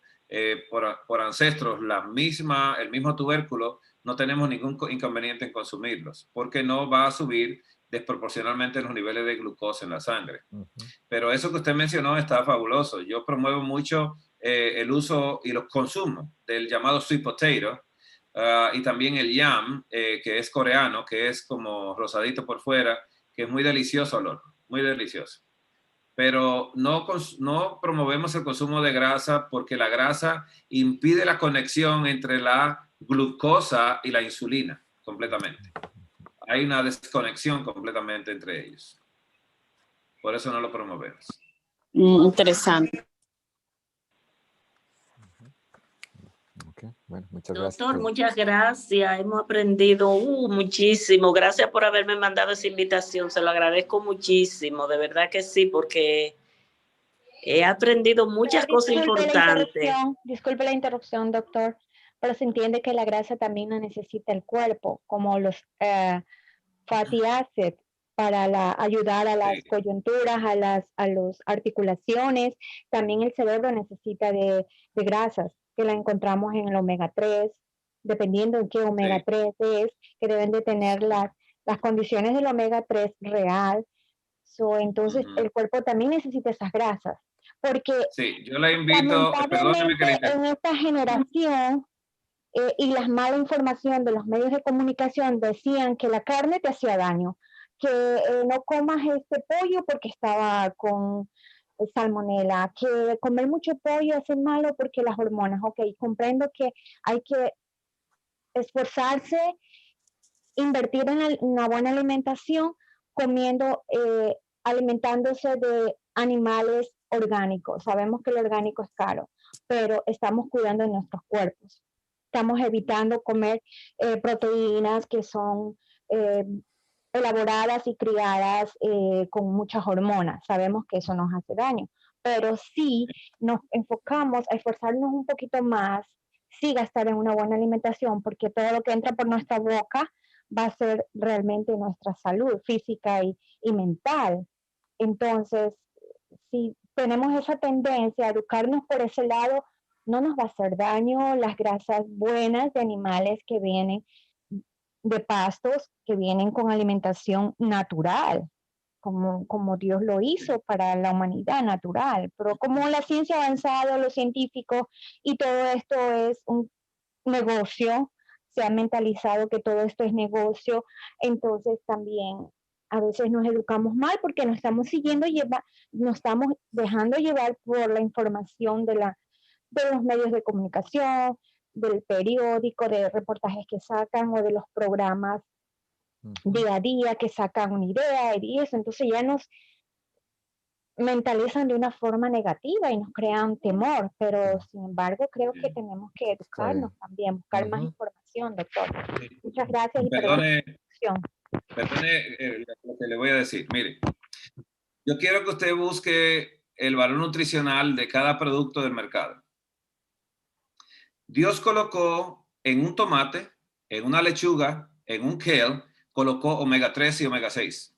por ancestros el mismo tubérculo, no tenemos ningún inconveniente en consumirlos, porque no va a subir desproporcionalmente los niveles de glucosa en la sangre. Pero eso que usted mencionó está fabuloso. Yo promuevo mucho el uso y los consumos del llamado sweet potato, y también el yam, que es coreano, que es como rosadito por fuera, que es muy delicioso al horno, muy delicioso. Pero no promovemos el consumo de grasa porque la grasa impide la conexión entre la glucosa y la insulina completamente. Hay una desconexión completamente entre ellos. Por eso no lo promovemos. Interesante. Okay. Bueno, muchas gracias. Doctor, muchas gracias. Hemos aprendido muchísimo. Gracias por haberme mandado esa invitación. Se lo agradezco muchísimo. De verdad que sí, porque he aprendido muchas cosas importantes. Disculpe la interrupción, doctor, pero se entiende que la grasa también la necesita el cuerpo, como los fatty acids, para ayudar a las coyunturas, a las articulaciones. También el cerebro necesita de grasas, que la encontramos en el omega 3, dependiendo de qué omega 3 es, que deben de tener las condiciones del omega 3 real. Entonces, el cuerpo también necesita esas grasas. Porque yo la invito, perdóneme que le en esta generación y la mala información de los medios de comunicación decían que la carne te hacía daño, que no comas este pollo porque estaba con salmonela, que comer mucho pollo es malo porque las hormonas. Ok, comprendo que hay que esforzarse, invertir en una buena alimentación, alimentándose de animales orgánicos. Sabemos que el orgánico es caro, pero estamos cuidando de nuestros cuerpos. Estamos evitando comer proteínas que son elaboradas y criadas con muchas hormonas. Sabemos que eso nos hace daño, pero sí nos enfocamos a esforzarnos un poquito más, sí gastar en una buena alimentación, porque todo lo que entra por nuestra boca va a ser realmente nuestra salud física y mental. Entonces, si tenemos esa tendencia a educarnos por ese lado, no nos va a hacer daño las grasas buenas de animales que vienen de pastos, que vienen con alimentación natural, como Dios lo hizo para la humanidad natural. Pero como la ciencia ha avanzado, los científicos y todo esto es un negocio, se ha mentalizado que todo esto es negocio, entonces también a veces nos educamos mal porque nos estamos nos estamos dejando llevar por la información de los medios de comunicación, del periódico, de reportajes que sacan o de los programas día a día que sacan una idea y eso. Entonces ya nos mentalizan de una forma negativa y nos crean temor, pero sin embargo creo que tenemos que educarnos también, buscar más información, doctor. Muchas gracias y perdone lo que le voy a decir. Mire, yo quiero que usted busque el valor nutricional de cada producto del mercado. Dios colocó en un tomate, en una lechuga, en un kale, colocó omega 3 y omega 6.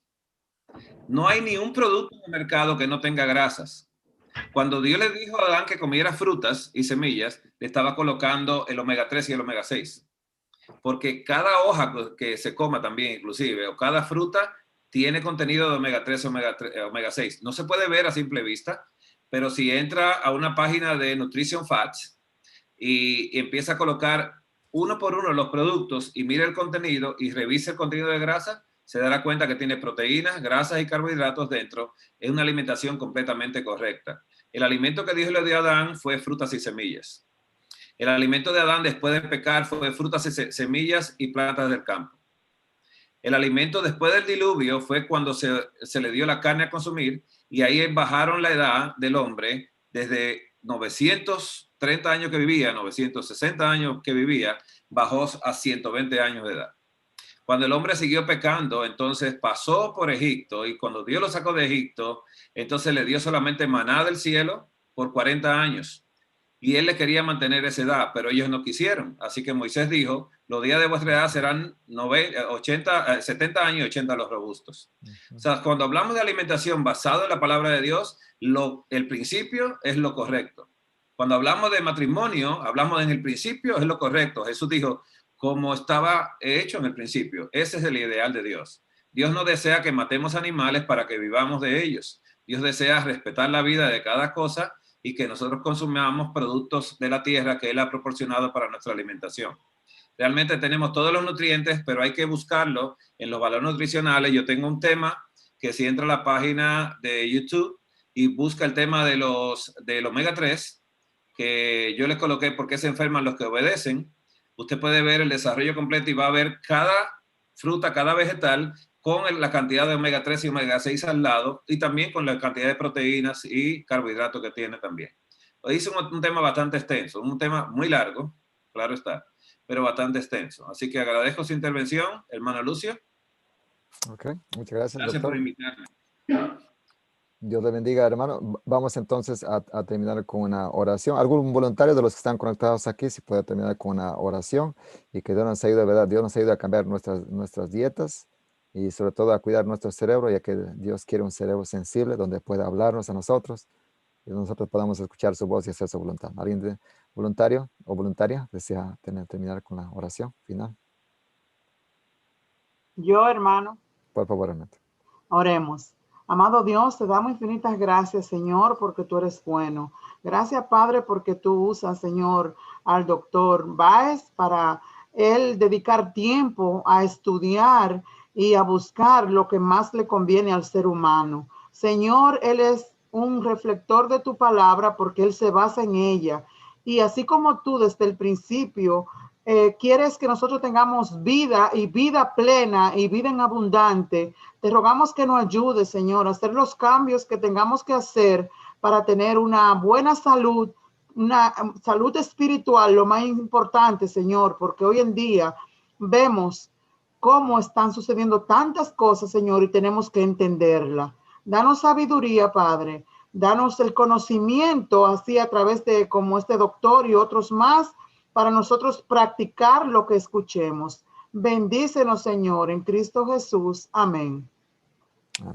No hay ni un producto en el mercado que no tenga grasas. Cuando Dios le dijo a Adán que comiera frutas y semillas, le estaba colocando el omega 3 y el omega 6. Porque cada hoja que se coma también, inclusive, o cada fruta, tiene contenido de omega 3 y omega 6. No se puede ver a simple vista, pero si entra a una página de Nutrition Facts y empieza a colocar uno por uno los productos y mira el contenido y revisa el contenido de grasa, se dará cuenta que tiene proteínas, grasas y carbohidratos dentro. Es una alimentación completamente correcta. El alimento que Dios le dio a Adán fue frutas y semillas. El alimento de Adán después de pecar fue frutas y semillas y plantas del campo. El alimento después del diluvio fue cuando se le dio la carne a consumir y ahí bajaron la edad del hombre desde 930 años que vivía, 960 años que vivía, bajó a 120 años de edad. Cuando el hombre siguió pecando, entonces pasó por Egipto y cuando Dios lo sacó de Egipto, entonces le dio solamente maná del cielo por 40 años. Y él le quería mantener esa edad, pero ellos no quisieron. Así que Moisés dijo, los días de vuestra edad serán 70 años y 80 los robustos. O sea, cuando hablamos de alimentación basado en la palabra de Dios, el principio es lo correcto. Cuando hablamos de matrimonio, hablamos en el principio es lo correcto. Jesús dijo, como estaba hecho en el principio. Ese es el ideal de Dios. Dios no desea que matemos animales para que vivamos de ellos. Dios desea respetar la vida de cada cosa y que nosotros consumamos productos de la tierra que Él ha proporcionado para nuestra alimentación. Realmente tenemos todos los nutrientes, pero hay que buscarlo en los valores nutricionales. Yo tengo un tema que si entra a la página de YouTube y busca el tema del omega 3, que yo les coloqué por qué se enferman los que obedecen, usted puede ver el desarrollo completo y va a ver cada fruta, cada vegetal con la cantidad de omega 3 y omega 6 al lado y también con la cantidad de proteínas y carbohidratos que tiene también. Hice un tema bastante extenso, un tema muy largo, claro está, pero bastante extenso. Así que agradezco su intervención, hermano Lucio. Ok, muchas gracias, Gracias doctor. por invitarme. Dios le bendiga, hermano. Vamos entonces a terminar con una oración. ¿Algún voluntario de los que están conectados aquí, si puede terminar con una oración? Y que Dios nos ayude, ¿verdad? Dios nos ayude a cambiar nuestras dietas y sobre todo a cuidar nuestro cerebro, ya que Dios quiere un cerebro sensible donde pueda hablarnos a nosotros y nosotros podamos escuchar su voz y hacer su voluntad. ¿Alguien voluntario o voluntaria desea terminar con la oración final? Yo, hermano. Por favor, hermano. Oremos. Amado Dios, te damos infinitas gracias, Señor, porque tú eres bueno. Gracias, Padre, porque tú usas, Señor, al doctor Báez para él dedicar tiempo a estudiar y a buscar lo que más le conviene al ser humano. Señor, él es un reflector de tu palabra porque él se basa en ella. Y así como tú desde el principio quieres que nosotros tengamos vida y vida plena y vida en abundante, te rogamos que nos ayudes, Señor, a hacer los cambios que tengamos que hacer para tener una buena salud, una salud espiritual, lo más importante, Señor, porque hoy en día vemos cómo están sucediendo tantas cosas, Señor, y tenemos que entenderla. Danos sabiduría, Padre. Danos el conocimiento así a través de como este doctor y otros más para nosotros practicar lo que escuchemos. Bendícenos, Señor, en Cristo Jesús. Amén.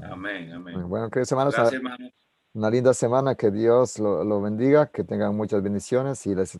Amén, amén. Bueno, queridos hermanos, Gracias, hermano. una linda semana, que Dios lo bendiga, que tengan muchas bendiciones y les